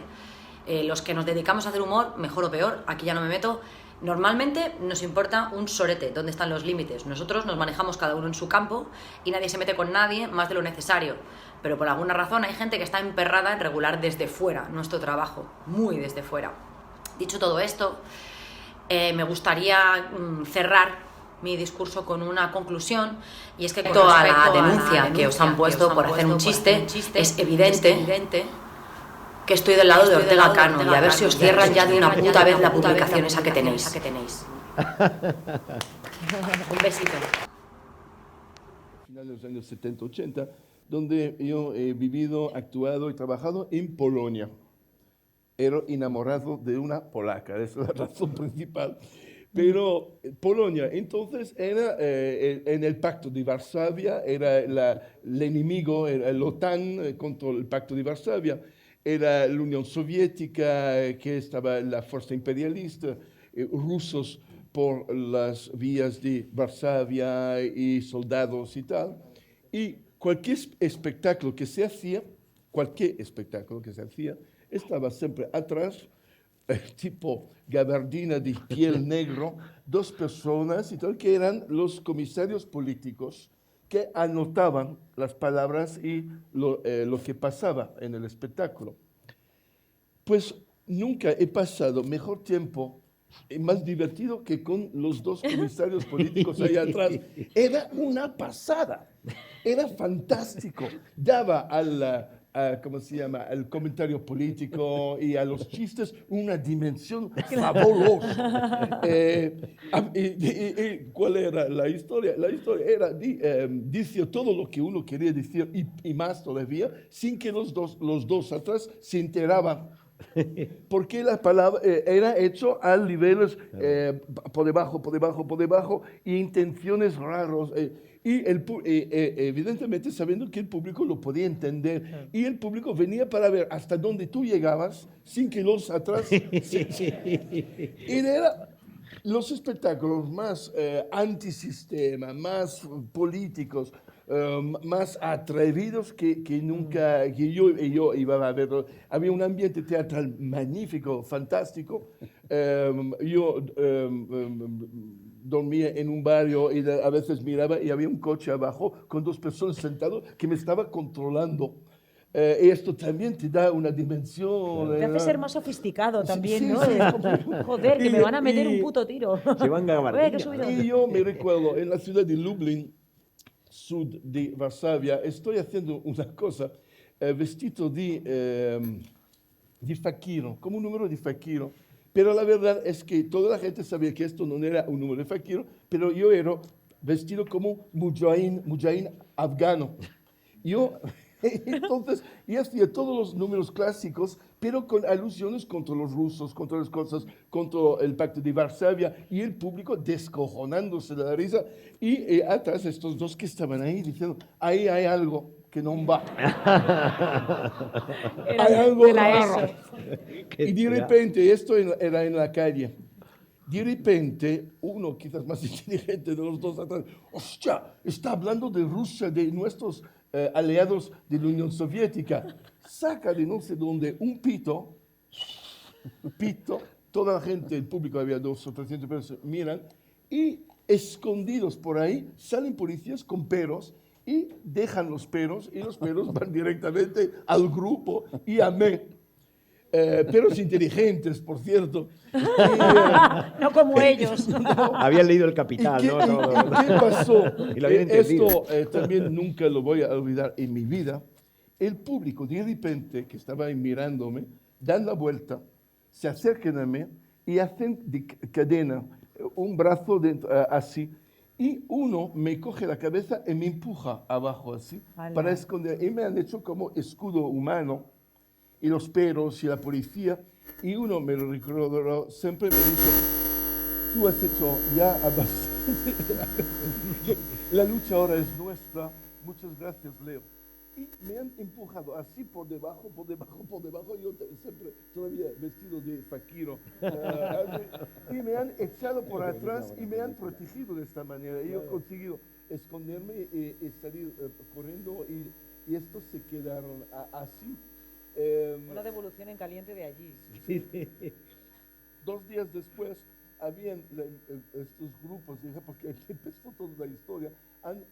Los que nos dedicamos a hacer humor, mejor o peor, aquí ya no me meto, normalmente nos importa un sorete dónde están los límites. Nosotros nos manejamos cada uno en su campo y nadie se mete con nadie más de lo necesario. Pero por alguna razón hay gente que está emperrada en regular desde fuera nuestro trabajo, muy desde fuera. Dicho todo esto, me gustaría cerrar mi discurso con una conclusión, y es que con respecto a la denuncia que os han puesto por hacer un chiste, es evidente que estoy del lado de Ortega Cano, y a ver si os cierran ya de una puta vez la publicación esa que tenéis. Un besito. Final de los años 70-80, donde yo he vivido, actuado y trabajado en Polonia. Era enamorado de una polaca, esa es la razón principal. Pero Polonia entonces era en el Pacto de Varsovia, era el enemigo, era la OTAN contra el Pacto de Varsovia, era la Unión Soviética, que estaba la fuerza imperialista, rusos por las vías de Varsovia y soldados y tal. Y cualquier espectáculo que se hacía, estaba siempre atrás, tipo gabardina de piel negro, dos personas y tal, que eran los comisarios políticos que anotaban las palabras y lo que pasaba en el espectáculo. Pues nunca he pasado mejor tiempo y más divertido que con los dos comisarios políticos ahí atrás. Era una pasada, era fantástico. Daba ¿cómo se llama?, al comentario político y a los chistes una dimensión fabulosa. ¿Cuál era la historia? La historia era, dice todo lo que uno quería decir y más todavía, sin que los dos atrás se enteraban. Porque la palabra era hecho a niveles por debajo, y intenciones raros. Y evidentemente sabiendo que el público lo podía entender. Y el público venía para ver hasta dónde tú llegabas sin que los atrás... Y era los espectáculos más antisistema, más políticos, más atrevidos que nunca, que yo iba a ver. Había un ambiente teatral magnífico, fantástico. Yo dormía en un barrio y a veces miraba y había un coche abajo con dos personas sentadas que me estaba controlando. Esto también te da una dimensión. Te hace ser más sofisticado también, sí, ¿no? sí. Joder, que me van a meter un puto tiro. Se van a Oye, qué subidón. Y yo me recuerdo, en la ciudad de Lublin, sur de Varsovia, estoy haciendo una cosa, vestido de fakiro, como un número de fakiro. Pero la verdad es que toda la gente sabía que esto no era un número de fakiro, pero yo era vestido como mujahideen afgano. Entonces, yo hacía todos los números clásicos, pero con alusiones contra los rusos, contra las cosas, contra el Pacto de Varsovia, y el público descojonándose de la risa, y atrás estos dos que estaban ahí diciendo, ahí hay algo. que non va. Era Hay algo de la raro. ESO. Y de repente, esto era en la calle, de repente, uno quizás más inteligente de los dos atrás, ¡hostia! Está hablando de Rusia, de nuestros aliados de la Unión Soviética. Saca de no sé dónde un pito, toda la gente, el público, había 200 o 300 personas, miran, y escondidos por ahí salen policías con perros y dejan los perros, y los perros van directamente al grupo y a mí. Perros inteligentes, por cierto. No como ellos. Habían leído El Capital, ¿no? ¿Qué pasó? Y lo habían entendido. Esto también nunca lo voy a olvidar en mi vida. El público, de repente, que estaba ahí mirándome, dan la vuelta, se acercan a mí y hacen de cadena un brazo así. Y uno me coge la cabeza y me empuja abajo así, para esconder. Y me han hecho como escudo humano. Y los perros y la policía, y uno me lo recordó, siempre me dijo, tú has hecho ya bastante, la lucha ahora es nuestra, muchas gracias, Leo. Y me han empujado así por debajo, yo siempre todavía vestido de faquiro, y me han echado por atrás y me han protegido de esta manera. Y yo he conseguido esconderme y salir corriendo, y estos se quedaron así. Una devolución en caliente de allí. Sí. 2 días después, habían estos grupos, porque empezó toda la historia, han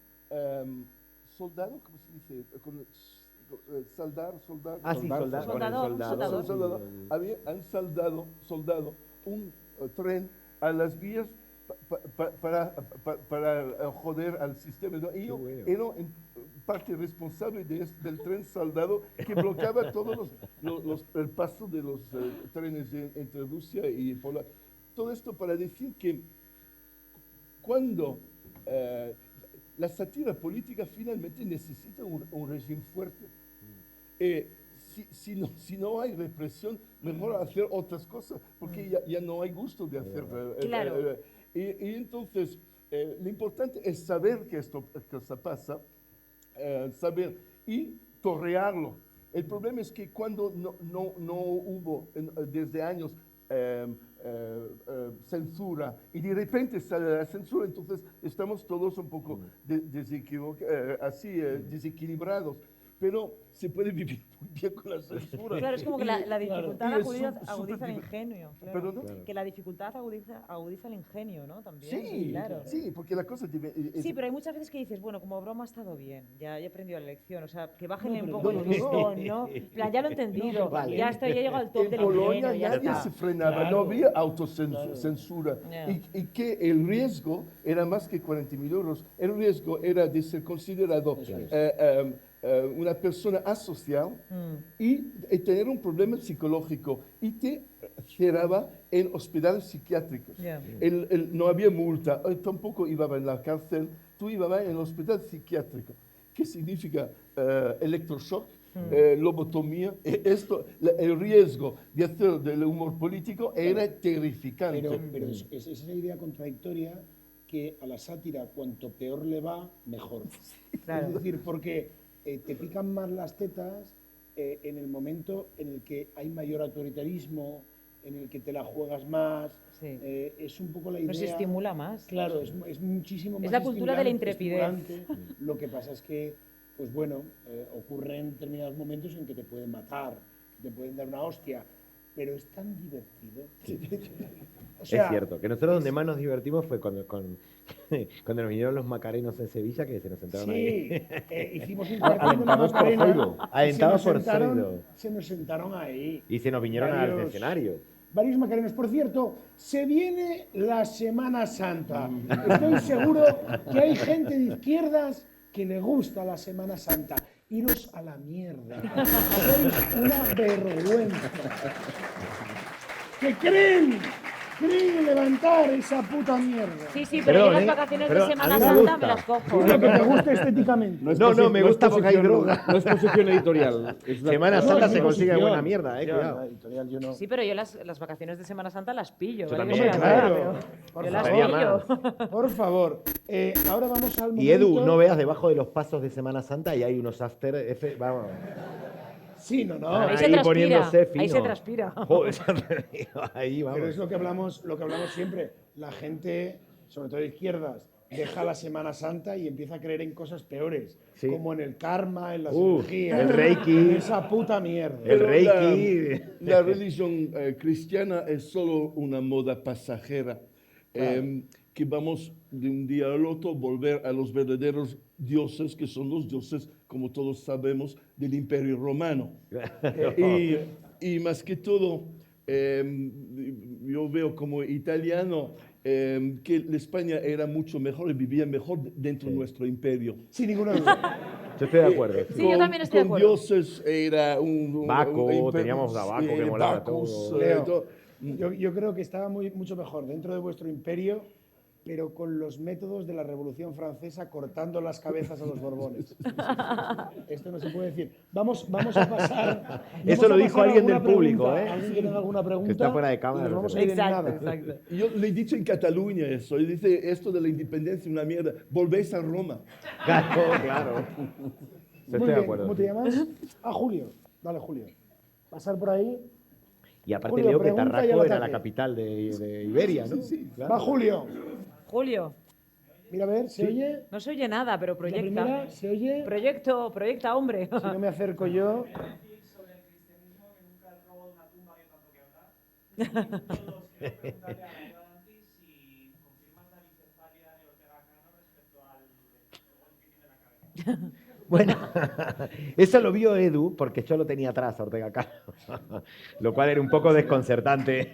soldado, ¿cómo se dice? Soldar. Ah, sí, soldado. Han soldado un tren a las vías para joder al sistema. Y yo era parte responsable del tren soldado que bloqueaba todos el paso de los trenes entre Rusia y Polonia. Todo esto para decir que cuando la sátira política finalmente necesita un régimen fuerte. Si no hay represión, mejor hacer otras cosas, porque ya no hay gusto de hacer. Claro. Y entonces, lo importante es saber que esto pasa, saber y torrearlo. El problema es que cuando no hubo desde años censura, y de repente sale la censura, entonces estamos todos un poco desequilibrados. Pero se puede vivir muy bien con la censura. Claro, es como que la dificultad agudiza el ingenio. Claro. ¿Perdón? Que la dificultad agudiza el ingenio, ¿no? También. Sí, claro. Sí, porque la cosa... Sí, pero hay muchas veces que dices, bueno, como broma ha estado bien, ya he aprendido la lección, o sea, que bajen un poco el listón, ¿no? En plan, ya lo he entendido, vale. ya llego al top en del Polonia ingenio, nadie se frenaba, no había autocensura. Y que el riesgo era más que 40.000 euros. El riesgo era de ser considerado una persona asocial y tener un problema psicológico, y te cerraba en hospitales psiquiátricos. No había multa, tampoco iba en la cárcel, tú ibas en el hospital psiquiátrico. ¿Qué significa electroshock? Lobotomía. El riesgo de hacer del humor político era terrificante. Pero es esa idea contradictoria que a la sátira cuanto peor le va, mejor. Claro. Es decir, porque te pican más las tetas en el momento en el que hay mayor autoritarismo, en el que te la juegas más. Sí. Es un poco la idea... No se estimula más. Claro, es muchísimo más. Es la cultura de la intrepidez. Lo que pasa es que, pues bueno, ocurren determinados momentos en que te pueden matar, te pueden dar una hostia, pero es tan divertido. O sea, es cierto, que nosotros donde más nos divertimos fue cuando nos vinieron los macarenos en Sevilla, que se nos sentaron ahí. Hicimos un partido en la Macarena. Alentados por Zoido. Se nos sentaron ahí. Y se nos vinieron al escenario. Varios macarenos. Por cierto, se viene la Semana Santa. Estoy seguro que hay gente de izquierdas que le gusta la Semana Santa. Iros a la mierda. Sois una vergüenza. Que creen Cris, levantar esa puta mierda. Sí, pero yo las vacaciones de Semana Santa me las cojo. Lo que te guste estéticamente. No, me gusta porque hay droga. No es posición editorial. Semana Santa se consigue buena mierda, Cuidado. cuidado. Sí, pero yo las vacaciones de Semana Santa las pillo. Yo ¿vale? también, claro. Yo las Faltaría pillo. Por favor. Ahora vamos al momento... Y Edu, no veas debajo de los pasos de Semana Santa y hay unos after F, vamos. Sí, no. Ahí se Ahí transpira. poniéndose fino. Ahí se transpira. Joder, ahí vamos. Pero es lo que hablamos siempre. La gente, sobre todo de izquierdas, deja la Semana Santa y empieza a creer en cosas peores. Sí. Como en el karma, en la cirugía. el reiki. en esa puta mierda. El Pero reiki. La religión cristiana es solo una moda pasajera. Que vamos de un día al otro volver a los verdaderos dioses, que son los dioses, como todos sabemos, del Imperio Romano. Y más que todo, yo veo como italiano que la España era mucho mejor y vivía mejor dentro de nuestro imperio. Sin ninguna duda. Yo estoy de acuerdo. Sí, yo también estoy de Con acuerdo. dioses era un Baco, imperio, teníamos a Baco que molaba Bacchus, todo. Leo, yo creo que estaba mucho mejor dentro de vuestro imperio, pero con los métodos de la Revolución Francesa cortando las cabezas a los Borbones. Esto no se puede decir. Vamos a pasar... Eso lo dijo alguien del alguna público, pregunta. ¿Alguien que tenga alguna pregunta? Que está fuera de cámara, Y nos vamos no a ir en Exacto, nada. exacto. Yo le he dicho en Cataluña eso, y dice esto de la independencia es una mierda, volvéis a Roma. Claro. Muy Estoy de bien, acuerdo. ¿cómo te llamas? Julio. Dale, Julio. Pasar por ahí. Y aparte Julio, leo que pregunta y Tarraco al era la ataque. capital de Iberia, ¿no? Sí, Va, Julio. Julio, Mira, a ver, ¿se oye? no se oye nada, pero La proyecta. primera, ¿se oye? Proyecta, hombre. Si no me acerco yo... Bueno, eso lo vio Edu porque yo lo tenía atrás, Ortega Cano, lo cual era un poco desconcertante.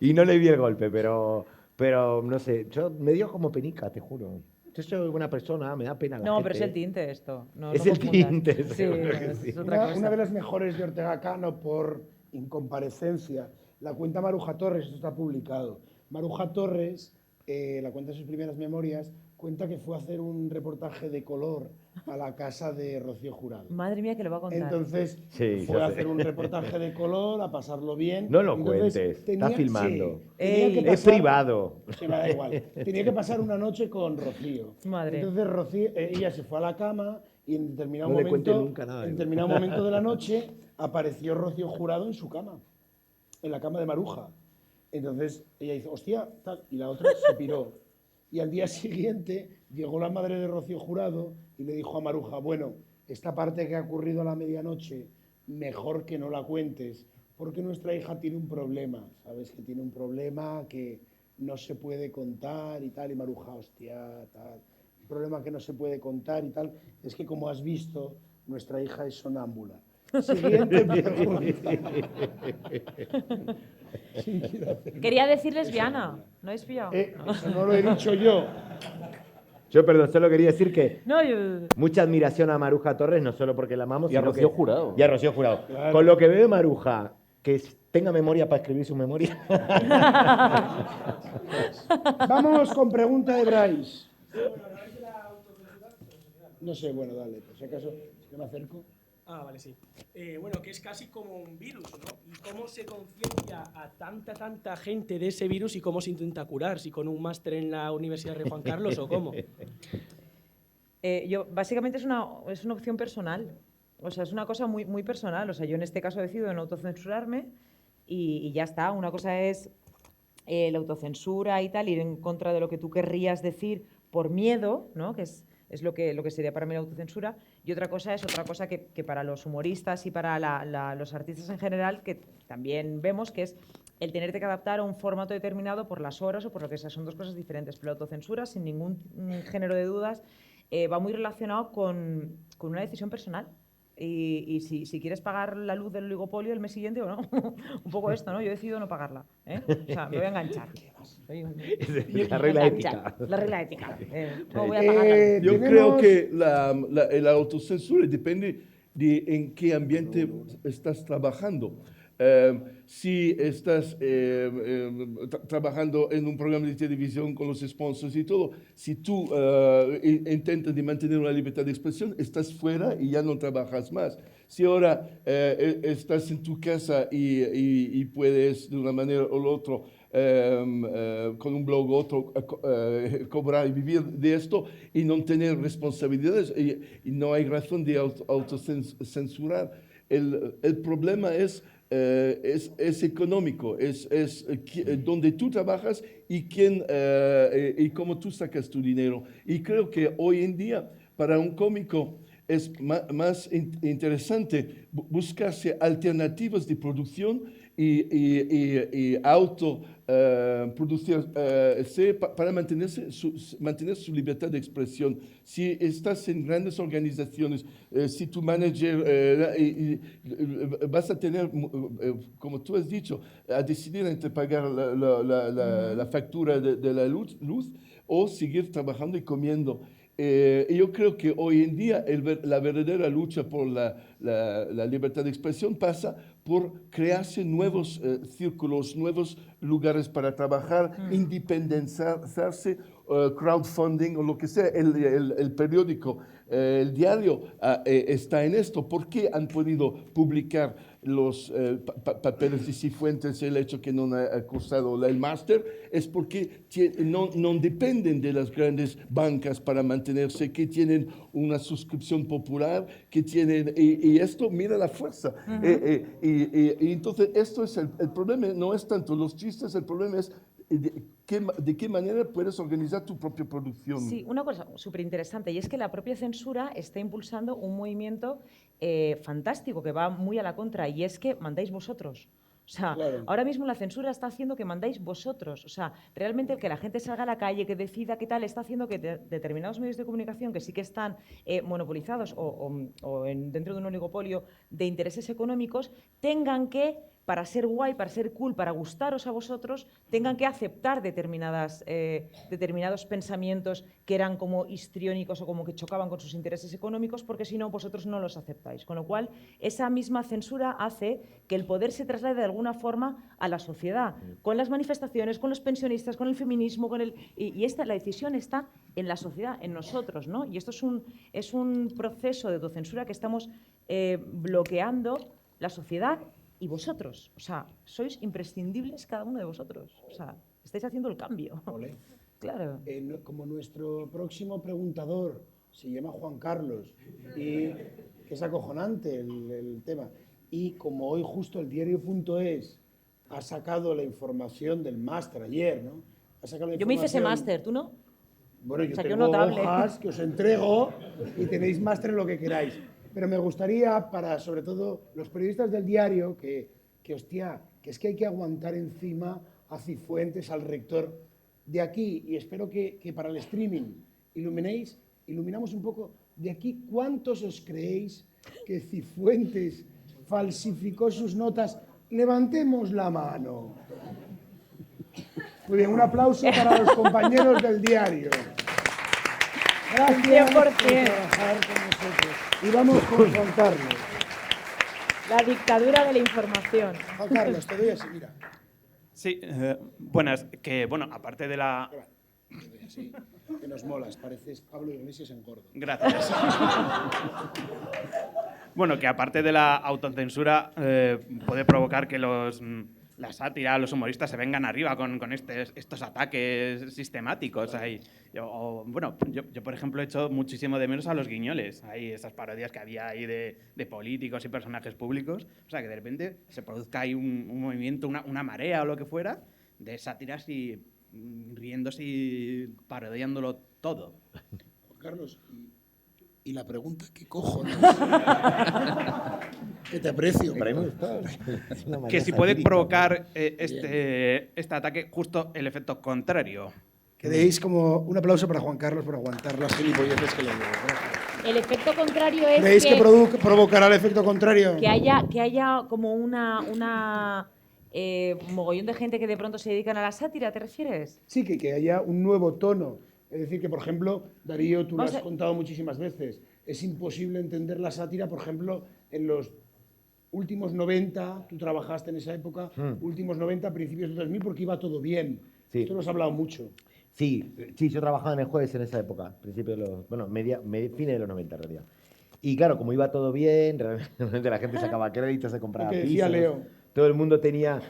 Y no le vi el golpe, pero no sé, me dio como penica, te juro. Yo soy buena persona, me da pena la No, gente. pero es el tinte esto. No, Es no el confundas. tinte, Sí, seguro que es sí. otra cosa. Una de las mejores de Ortega Cano por incomparecencia, la cuenta Maruja Torres, esto está publicado. Maruja Torres, la cuenta de sus primeras memorias, cuenta que fue a hacer un reportaje de color a la casa de Rocío Jurado. Madre mía, que lo va a contar. Entonces Sí, fue ya a sé. hacer un reportaje de color, a pasarlo bien. No lo Entonces, cuentes, está filmando. tenía que Es pasar- privado. Sí, me da igual. Tenía que pasar una noche con Rocío. Madre. Entonces Rocío, ella se fue a la cama y en determinado No le momento, cuente nunca nada de en eso. determinado momento de la noche apareció Rocío Jurado en su cama, en la cama de Maruja. Entonces ella dice, hostia, tal, y la otra se piró. Y al día siguiente llegó la madre de Rocío Jurado y le dijo a Maruja, bueno, esta parte que ha ocurrido a la medianoche, mejor que no la cuentes, porque nuestra hija tiene un problema, ¿sabes? Que tiene un problema que no se puede contar y tal. Y Maruja, hostia, tal. El problema que no se puede contar y tal es que, como has visto, nuestra hija es sonámbula. Siguiente pregunta. Sí, quiero hacer- Quería decir lesbiana. ¿No habéis pillado? Eso no lo he dicho yo. Yo, perdón, solo quería decir que No, yo... mucha admiración a Maruja Torres, no solo porque la amamos, Y a sino Rocío que- Jurado. Y a Rocío Jurado. Claro. Con lo que ve Maruja, que tenga memoria para escribir su memoria. Vamos con pregunta de Bryce. No sé, bueno, dale, por si acaso, si me acerco. Ah, vale, sí. Bueno, que es casi como un virus, ¿no? ¿Y cómo se conciencia a tanta gente de ese virus y cómo se intenta curar? ¿Si con un máster en la Universidad de Juan Carlos o cómo? Básicamente es una opción personal. O sea, es una cosa muy, muy personal. O sea, yo en este caso decido no autocensurarme y ya está. Una cosa es la autocensura y tal, ir en contra de lo que tú querrías decir por miedo, ¿no? Que es lo que sería para mí la autocensura. Y otra cosa que para los humoristas y para los artistas en general, que también vemos, que es el tenerte que adaptar a un formato determinado por las horas o por lo que sea. Son dos cosas diferentes. Pero la autocensura, sin ningún género de dudas, va muy relacionado con una decisión personal. Y si quieres pagar la luz del oligopolio el mes siguiente o no. Un poco esto, ¿no? Yo he decidido no pagarla. O sea, me voy a enganchar. La regla ética. La regla ética. No voy a pagarla. Yo creo que la autocensura depende de en qué ambiente estás trabajando. Si estás trabajando en un programa de televisión con los sponsors y todo, si tú intentas de mantener una libertad de expresión, estás fuera y ya no trabajas más. Si ahora estás en tu casa y puedes de una manera o la otra con un blog u otro cobrar y vivir de esto y no tener responsabilidades, y no hay razón de autocensurar. El problema es económico, es donde tú trabajas y y cómo tú sacas tu dinero. Y creo que hoy en día para un cómico es más interesante buscarse alternativas de producción y autoproducirse para mantener su libertad de expresión. Si estás en grandes organizaciones, si tu manager vas a tener, como tú has dicho, a decidir entre pagar la factura de la luz o seguir trabajando y comiendo. Yo creo que hoy en día la verdadera lucha por la libertad de expresión pasa por crearse nuevos círculos, nuevos lugares para trabajar, independizarse, crowdfunding o lo que sea. El periódico, el diario está en esto. ¿Por qué han podido publicar los papeles de Cifuentes, el hecho que no ha cursado el máster? Es porque no dependen de las grandes bancas para mantenerse, que tienen una suscripción popular, que tienen, y esto, mira la fuerza. Y entonces esto es el problema, no es tanto los chistes, el problema es de qué manera puedes organizar tu propia producción. Sí, una cosa súper interesante, y es que la propia censura está impulsando un movimiento fantástico que va muy a la contra, y es que mandáis vosotros. O sea, claro, ahora mismo la censura está haciendo que mandáis vosotros. O sea, realmente el que la gente salga a la calle, que decida qué tal, está haciendo que determinados medios de comunicación que sí que están monopolizados o dentro de un oligopolio de intereses económicos, tengan que, para ser guay, para ser cool, para gustaros a vosotros, tengan que aceptar determinados pensamientos que eran como histriónicos o como que chocaban con sus intereses económicos, porque si no, vosotros no los aceptáis. Con lo cual, esa misma censura hace que el poder se traslade de alguna forma a la sociedad, con las manifestaciones, con los pensionistas, con el feminismo, la decisión está en la sociedad, en nosotros, ¿no? Y esto es un proceso de autocensura que estamos bloqueando la sociedad y vosotros. O sea, sois imprescindibles cada uno de vosotros. O sea, estáis haciendo el cambio. Olé. Claro. Como nuestro próximo preguntador se llama Juan Carlos, y que es acojonante el tema, y como hoy justo el diario.es ha sacado la información del máster ayer, ¿no? Yo me hice ese máster, ¿tú no? Bueno, yo tengo hojas que os entrego y tenéis máster en lo que queráis. Pero me gustaría, para sobre todo los periodistas del diario, que hostia, que es que hay que aguantar encima a Cifuentes, al rector de aquí, y espero que para el streaming iluminamos un poco de aquí. ¿Cuántos os creéis que Cifuentes falsificó sus notas? Levantemos la mano. Muy bien, un aplauso para los compañeros del diario. Gracias por trabajar con nosotros. Y vamos con Juan Carlos. La dictadura de la información. Juan Carlos, te doy así, mira. Sí, buenas. Que, bueno, aparte de la... Sí, que nos molas, pareces Pablo Iglesias en gordo. Gracias. Bueno, que aparte de la autocensura puede provocar que la sátira, los humoristas se vengan arriba con estos ataques sistemáticos. Ahí. Yo, por ejemplo, he hecho muchísimo de menos a los guiñoles. Hay esas parodias que había ahí de políticos y personajes públicos. O sea, que de repente se produzca ahí un movimiento, una marea o lo que fuera, de sátiras y riéndose y parodiándolo todo. Juan Carlos, y la pregunta, ¿qué cojones? Que te aprecio. Que si puede provocar este ataque justo el efecto contrario. Que deis como un aplauso para Juan Carlos por aguantar las gilipolleces que le digo. El efecto contrario es ¿Creéis que provocará el efecto contrario? Que haya como una mogollón de gente que de pronto se dedican a la sátira, ¿te refieres? Sí, que haya un nuevo tono. Es decir, que, por ejemplo, Darío, tú lo has contado muchísimas veces, es imposible entender la sátira, por ejemplo, en los últimos 90, tú trabajaste en esa época, últimos 90, principios de 2000, porque iba todo bien. Sí. Esto lo has hablado mucho. Sí, yo trabajaba en el Jueves en esa época, principios de los, bueno, fines de los 90 en realidad. Y claro, como iba todo bien, realmente la gente sacaba créditos, se compraba Lo que pisos. decía Leo. Todo el mundo tenía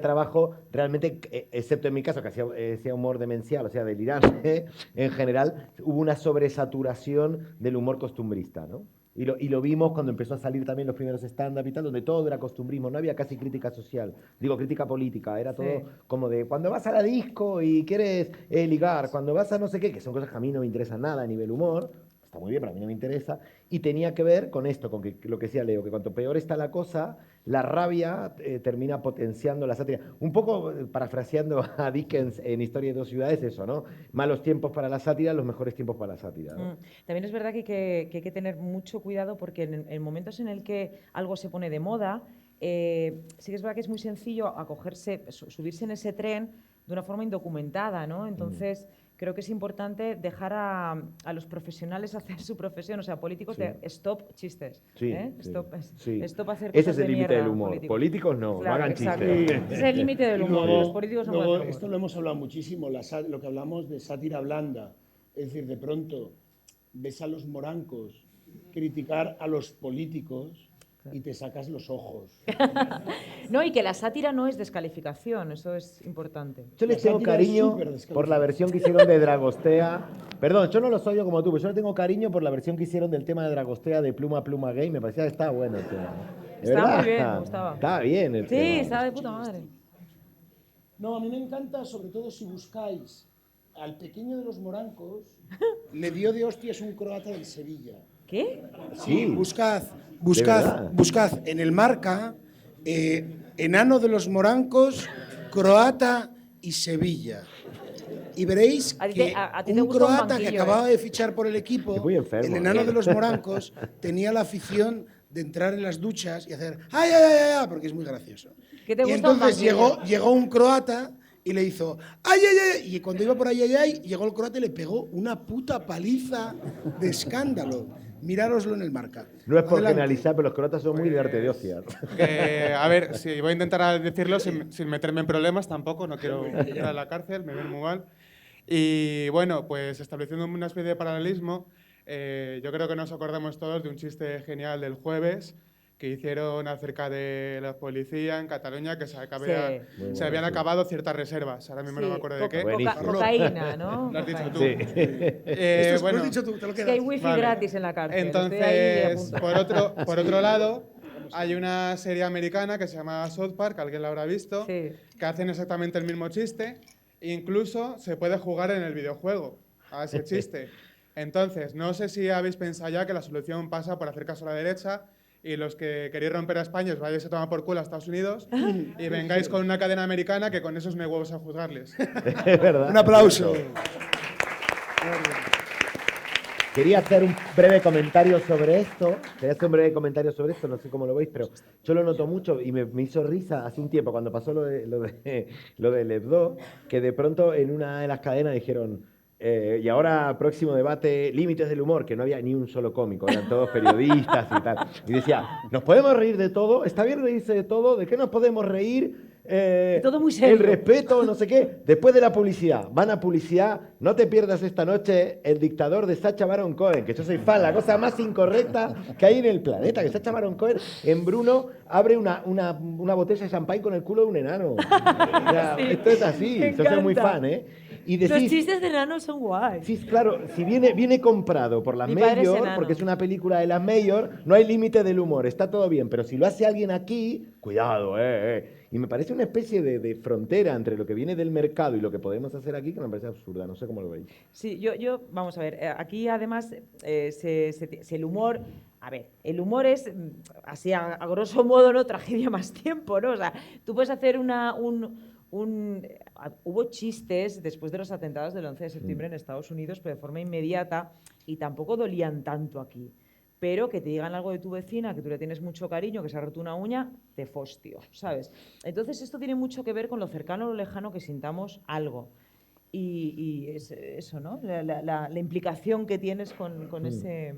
trabajo, realmente, excepto en mi caso, que hacía humor demencial, o sea, delirante, en general, hubo una sobresaturación del humor costumbrista, ¿no? Y lo vimos cuando empezó a salir también los primeros stand-up y tal, donde todo era costumbrismo, no había casi crítica social, digo, crítica política, era todo como de cuando vas a la disco y quieres ligar, cuando vas a no sé qué, que son cosas que a mí no me interesan nada a nivel humor, está muy bien, pero a mí no me interesa, y tenía que ver con esto, con que, lo que decía Leo, que cuanto peor está la cosa, la rabia termina potenciando la sátira. Un poco parafraseando a Dickens en Historia de dos ciudades, eso, ¿no? Malos tiempos para la sátira, los mejores tiempos para la sátira, ¿no? También es verdad que hay que tener mucho cuidado porque en momentos en el que algo se pone de moda, sí que es verdad que es muy sencillo acogerse, subirse en ese tren de una forma indocumentada, ¿no? Entonces, creo que es importante dejar a los profesionales hacer su profesión, o sea, políticos de stop chistes. Stop hacer cosas ese es el de límite mierda, del humor. Políticos no, claro, no hagan exacto. chistes. Ese es el límite del humor. Luego, Los políticos no pueden hacer humor. esto lo hemos hablado muchísimo, lo que hablamos de sátira blanda. Es decir, de pronto ves a los morancos criticar a los políticos y te sacas los ojos. No, y que la sátira no es descalificación, eso es importante. Yo les tengo cariño por la versión que hicieron de Dragostea. Perdón, yo no lo soy yo como tú, pero yo le tengo cariño por la versión que hicieron del tema de Dragostea de Pluma Pluma Gay. Me parecía que estaba bueno el tema. Estaba muy bien, me gustaba. Estaba bien el tema. Sí, estaba de puta madre. No, a mí me encanta, sobre todo si buscáis al pequeño de los morancos, le dio de hostias un croata del Sevilla. ¿Qué? Sí, buscad en el Marca, enano de los morancos, croata y Sevilla. Y veréis que un croata que acababa de fichar por el equipo, el enano de los morancos, tenía la afición de entrar en las duchas y hacer ¡ay, ay, ay, ay! Porque es muy gracioso. Y entonces llegó un croata y le hizo ¡ay, ay, ay! Y cuando iba por ahí, ay, ay, llegó el croata y le pegó una puta paliza de escándalo. Mirároslo en el Marca. No es por generalizar, pero los croatas son muy de arte de hostias. A ver, sí, voy a intentar decirlo sin meterme en problemas tampoco, no quiero ir a la cárcel, me ven muy mal. Y bueno, pues estableciendo una especie de paralelismo, yo creo que nos acordamos todos de un chiste genial del Jueves que hicieron acerca de la policía en Cataluña, que se habían acabado ciertas reservas. Ahora mismo no me acuerdo de qué. Cocaína, ¿no? Lo has dicho tú. Sí. Bueno, lo has dicho tú, te lo quedas. Es que hay wifi gratis en la cárcel. Entonces, por otro lado, hay una serie americana que se llama South Park, alguien la habrá visto, que hacen exactamente el mismo chiste. Incluso se puede jugar en el videojuego a ese chiste. Entonces, no sé si habéis pensado ya que la solución pasa por hacer caso a la derecha y los que queréis romper a España os vayáis a tomar por culo a Estados Unidos y vengáis con una cadena americana que con esos no hay huevos a juzgarles. Es verdad. Un aplauso. Quería hacer un breve comentario sobre esto. No sé cómo lo veis, pero yo lo noto mucho y me hizo risa hace un tiempo cuando pasó lo del Hebdo, que de pronto en una de las cadenas dijeron y ahora próximo debate, límites del humor, que no había ni un solo cómico, eran todos periodistas y tal. Y decía, ¿nos podemos reír de todo? ¿Está bien reírse de todo? ¿De qué nos podemos reír? Todo muy serio. El respeto, no sé qué. Después de la publicidad, van a publicidad. No te pierdas esta noche El dictador de Sacha Baron Cohen, que yo soy fan, la cosa más incorrecta que hay en el planeta, que Sacha Baron Cohen en Bruno abre una botella de champán con el culo de un enano. O sea, esto es así, yo soy muy fan, ¿eh? Y decís, los chistes de enanos son guays. Sí, claro, si viene comprado por las Mayor, porque es una película de las Mayor, no hay límite del humor, está todo bien, pero si lo hace alguien aquí, cuidado, Y me parece una especie de frontera entre lo que viene del mercado y lo que podemos hacer aquí que me parece absurda, no sé cómo lo veis. Sí, yo vamos a ver, aquí además el humor... A ver, el humor es, así a grosso modo, ¿no? Tragedia más tiempo, ¿no? O sea, tú puedes hacer hubo chistes después de los atentados del 11 de septiembre en Estados Unidos, pero de forma inmediata, y tampoco dolían tanto aquí. Pero que te digan algo de tu vecina, que tú le tienes mucho cariño, que se ha roto una uña, te fostio, ¿sabes? Entonces esto tiene mucho que ver con lo cercano o lo lejano que sintamos algo. Y es eso, ¿no? La implicación que tienes con ese...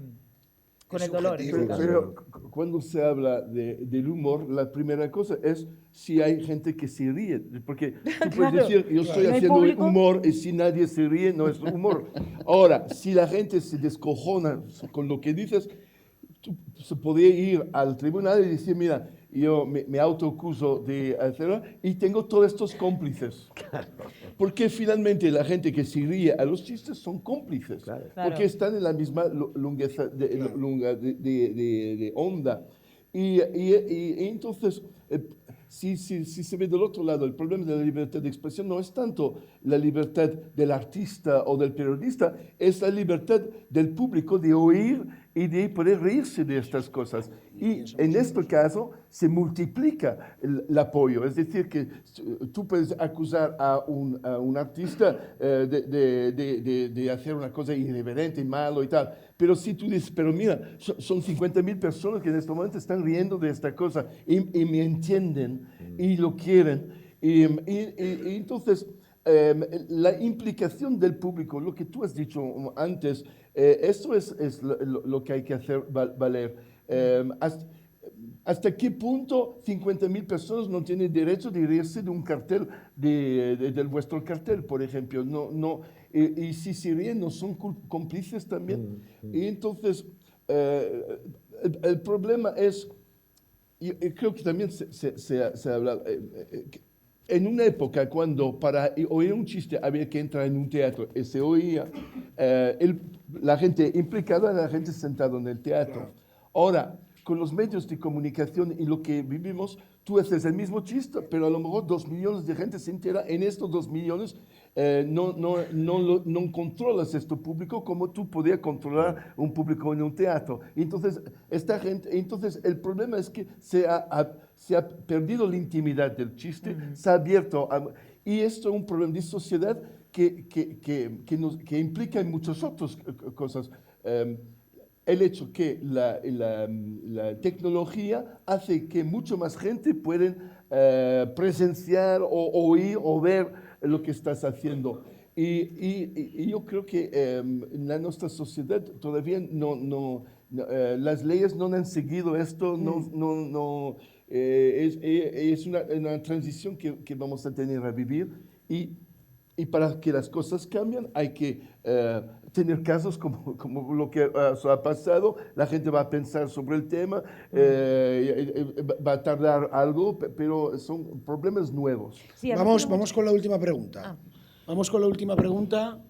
con el dolor. Pero cuando se habla del humor, la primera cosa es si hay gente que se ríe. Porque tú puedes decir, yo estoy haciendo humor y si nadie se ríe, no es humor. Ahora, si la gente se descojona con lo que dices, tú se podría ir al tribunal y decir, mira, yo me autoacuso de hacerlo y tengo todos estos cómplices. Porque finalmente la gente que se ríe a los chistes son cómplices. Porque están en la misma longeza de onda. Y entonces, si se ve del otro lado, el problema de la libertad de expresión no es tanto la libertad del artista o del periodista, es la libertad del público de oír y de poder reírse de estas cosas. Y en este caso se multiplica el apoyo, es decir, que tú puedes acusar a un artista de hacer una cosa irreverente, malo y tal, pero si tú dices, pero mira, son 50.000 personas que en este momento están riendo de esta cosa y me entienden y lo quieren, y entonces la implicación del público, lo que tú has dicho antes, eso es lo que hay que hacer valer. ¿Hasta qué punto 50.000 personas no tienen derecho de reírse de un cartel, de vuestro cartel, por ejemplo? Y si se ríen, ¿no son cómplices también? Y entonces, el problema es, yo creo que también se habla, en una época cuando para oír un chiste había que entrar en un teatro y se oía, la gente implicada era la gente sentada en el teatro. Ahora, con los medios de comunicación y lo que vivimos, tú haces el mismo chiste, pero a lo mejor 2 millones de gente se entera. En estos 2 millones no controlas este público como tú podías controlar un público en un teatro. Entonces, el problema es que se ha perdido la intimidad del chiste, se ha abierto y esto es un problema de sociedad que implica en muchas otras cosas. El hecho que la tecnología hace que mucho más gente pueden presenciar o oír o ver lo que estás haciendo. Y yo creo que en nuestra sociedad todavía las leyes no han seguido esto, es una transición que vamos a tener a vivir y para que las cosas cambien hay que tener casos como lo que ha pasado, la gente va a pensar sobre el tema, va a tardar algo, pero son problemas nuevos. Sí, vamos con la última pregunta. Vamos con la última pregunta.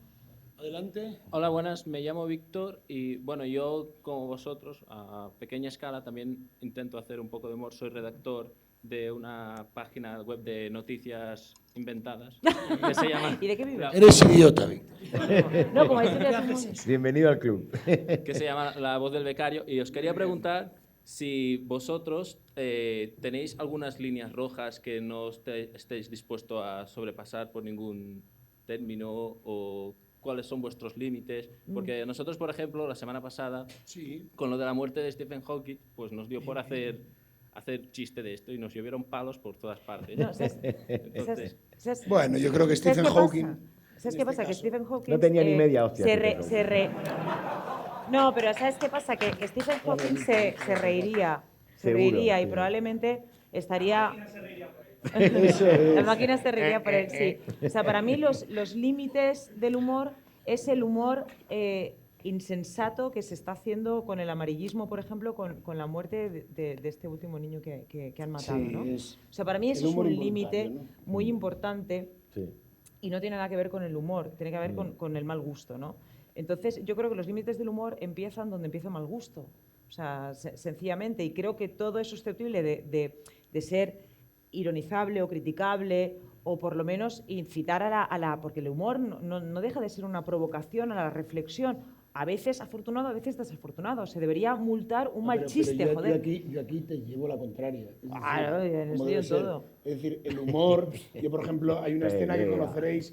Adelante. Hola, buenas. Me llamo Víctor y, bueno, yo, como vosotros, a pequeña escala también intento hacer un poco de humor. Soy redactor de una página web de noticias inventadas que se llama... ¿Y de qué vives? Eres idiota, Víctor. No, como dices, bienvenido al club. Que se llama La Voz del Becario. Y os quería preguntar si vosotros tenéis algunas líneas rojas que no estéis dispuestos a sobrepasar por ningún término o cuáles son vuestros límites. Porque nosotros, por ejemplo, la semana pasada, con lo de la muerte de Stephen Hawking, pues nos dio por hacer chiste de esto y nos llovieron palos por todas partes. No, bueno, yo creo que Stephen Hawking... ¿Sabes qué pasa? Que Stephen Hawking... No tenía ni media hostia. No, pero ¿sabes qué pasa? Que Stephen Hawking se reiría. Y probablemente estaría... La máquina se reiría por él, sí. O sea, para mí los límites del humor es el humor... insensato que se está haciendo con el amarillismo, por ejemplo, con la muerte de este último niño que han matado, ¿no? O sea, para mí eso es un límite muy importante y no tiene nada que ver con el humor, tiene que ver con el mal gusto, ¿no? Entonces, yo creo que los límites del humor empiezan donde empieza el mal gusto, o sea, sencillamente, y creo que todo es susceptible de ser ironizable o criticable o por lo menos incitar a la porque el humor no deja de ser una provocación a la reflexión, a veces afortunado, a veces desafortunado. Se debería multar un mal chiste, joder. Yo aquí te llevo la contraria. Estoy en todo. Es decir, el humor... Yo, por ejemplo, hay una escena que conoceréis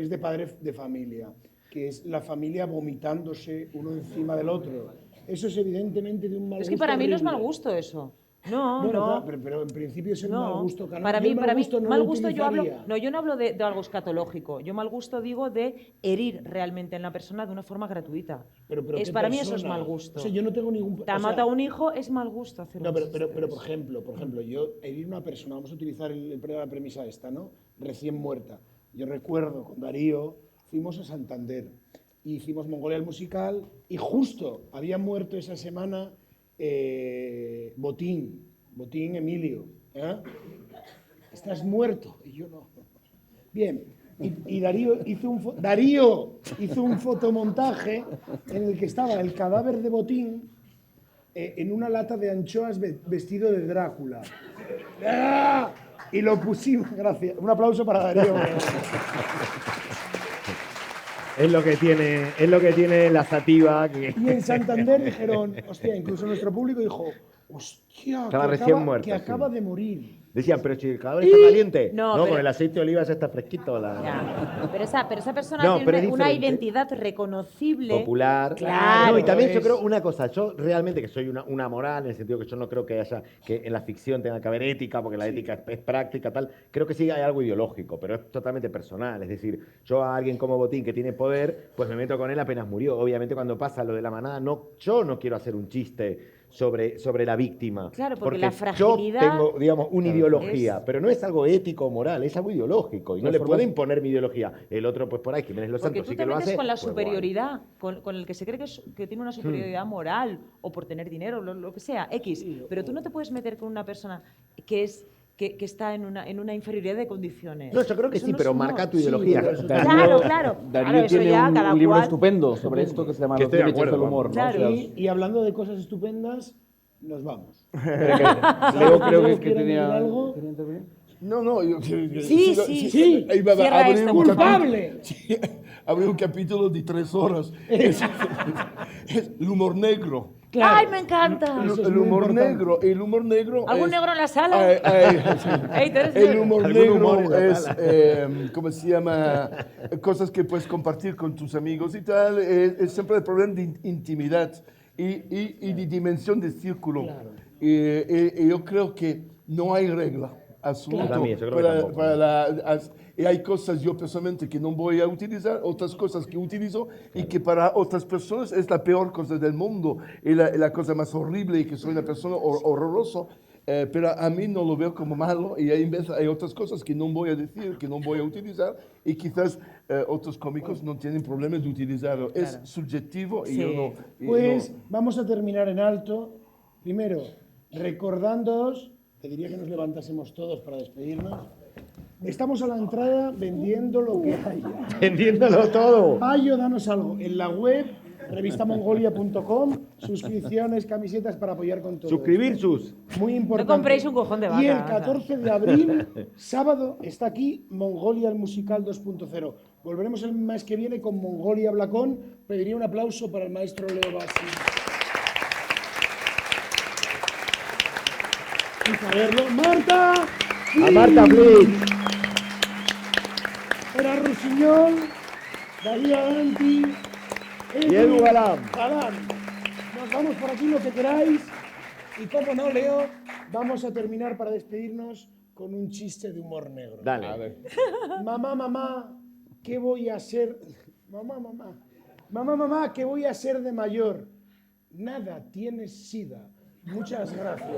de Padre de Familia, que es la familia vomitándose uno encima del otro. Eso es evidentemente de un mal gusto. Es que para mí no es mal gusto eso. No, bueno, no. Claro, pero en principio es el No. mal gusto. Para mí, no mal lo gusto yo utilizaría. no hablo de algo escatológico. Yo mal gusto digo de herir realmente en la persona de una forma gratuita. Pero Para mí eso es mal gusto. O sea, yo no tengo ningún... Te ha matado un hijo, es mal gusto hacer No, un pero chiste. por ejemplo, yo herir a una persona, vamos a utilizar la premisa esta, ¿no? Recién muerta. Yo recuerdo con Darío, fuimos a Santander, y hicimos Mongolia el musical, y justo había muerto esa semana Botín Emilio. Estás muerto, y yo no. Bien, y Darío hizo un fotomontaje en el que estaba el cadáver de Botín en una lata de anchoas vestido de Drácula. ¡Ah! Y lo pusimos, gracias. Un aplauso para Darío. Es lo que tiene la sativa. Y en Santander dijeron, hostia, incluso nuestro público dijo, hostia, Estaba recién muerto, que acaba de morir. Decían, pero si el cadáver está caliente. No, No, pero- con el aceite de oliva se está fresquito. Ya. Pero esa persona No, pero tiene es una diferente. identidad reconocible. Popular. Claro. No, y también yo es. creo una cosa, yo realmente que soy una moral, en el sentido que yo no creo que en la ficción tenga que haber ética, porque la ética es práctica, tal. Creo que sí hay algo ideológico, pero es totalmente personal. Es decir, yo a alguien como Botín que tiene poder, pues me meto con él apenas murió. Obviamente cuando pasa lo de la manada, yo no quiero hacer un chiste sobre la víctima. Claro, porque la fragilidad yo tengo, digamos, una ideología, es- pero no es algo ético o moral, es algo ideológico. Y no Las le formas- puedo imponer mi ideología. El otro, pues por ahí, Jiménez Los Porque Santos tú sí te que lo metes hace. con la pues, guay. superioridad, con el que se cree que tiene una superioridad moral o por tener dinero, lo que sea, X. Pero tú no te puedes meter con una persona que está en una inferioridad de condiciones. No, yo creo que Eso sí, no pero es humor. marca tu Sí, ideología. pero eso- Claro, claro. Darío Claro, eso tiene ya un cada libro cual- estupendo sobre esto que se llama Que Los estoy de límites acuerdo, del humor. ¿no? Claro. O sea, Y hablando de cosas estupendas, nos vamos. Leo creo que ¿Quieren tenía... decir algo? ¿Quería intervenir? No, yo, Sí. ahí va a Cierra abrir esto, un por favor. ¡Culpable! Sí, abrir un capítulo de 3 horas. Es el humor negro. ¡Ay, me encanta! Eso es El muy humor importante. negro. El humor negro. ¿Algún es- negro en la sala? Sí. Ey, tú eres El negro. humor ¿Algún humor en negro la es, sala? ¿cómo se llama? Cosas que puedes compartir con tus amigos y tal. Es siempre el problema de intimidad y de dimensión de círculo. Y yo creo que no hay regla absoluta. Para mí, yo creo que tampoco. Y hay cosas yo personalmente que no voy a utilizar, otras cosas que utilizo y que para otras personas es la peor cosa del mundo y la cosa más horrible y que soy una persona horrorosa. Pero a mí no lo veo como malo y hay otras cosas que no voy a decir, que no voy a utilizar y quizás otros cómicos no tienen problemas de utilizarlo. Es subjetivo y Sí. yo no... y Pues no- vamos a terminar en alto. Primero, recordándoos, te diría que nos levantásemos todos para despedirnos. Estamos a la entrada vendiendo lo que haya. Vendiéndolo todo. Payo, danos algo. En la web, revistamongolia.com, suscripciones, camisetas para apoyar con todo. Suscribir esto. sus. Muy importante. No compréis un cojón de vaca, Y el o sea. 14 de abril, sábado, está aquí Mongolia el Musical 2.0. Volveremos el mes que viene con Mongolia Blacón. Pediría un aplauso para el maestro Leo Bassi. Vamos a verlo. ¡Marta! A Marta Flitz. Era Rusiñol, Darío Anti Y Edu Galán. Nos vamos por aquí lo que queráis. Y como no, Leo, vamos a terminar para despedirnos con un chiste de humor negro. Dale. A ver. Mamá, ¿qué voy a ser? Mamá, ¿qué voy a ser de mayor? Nada, tienes sida. Muchas gracias.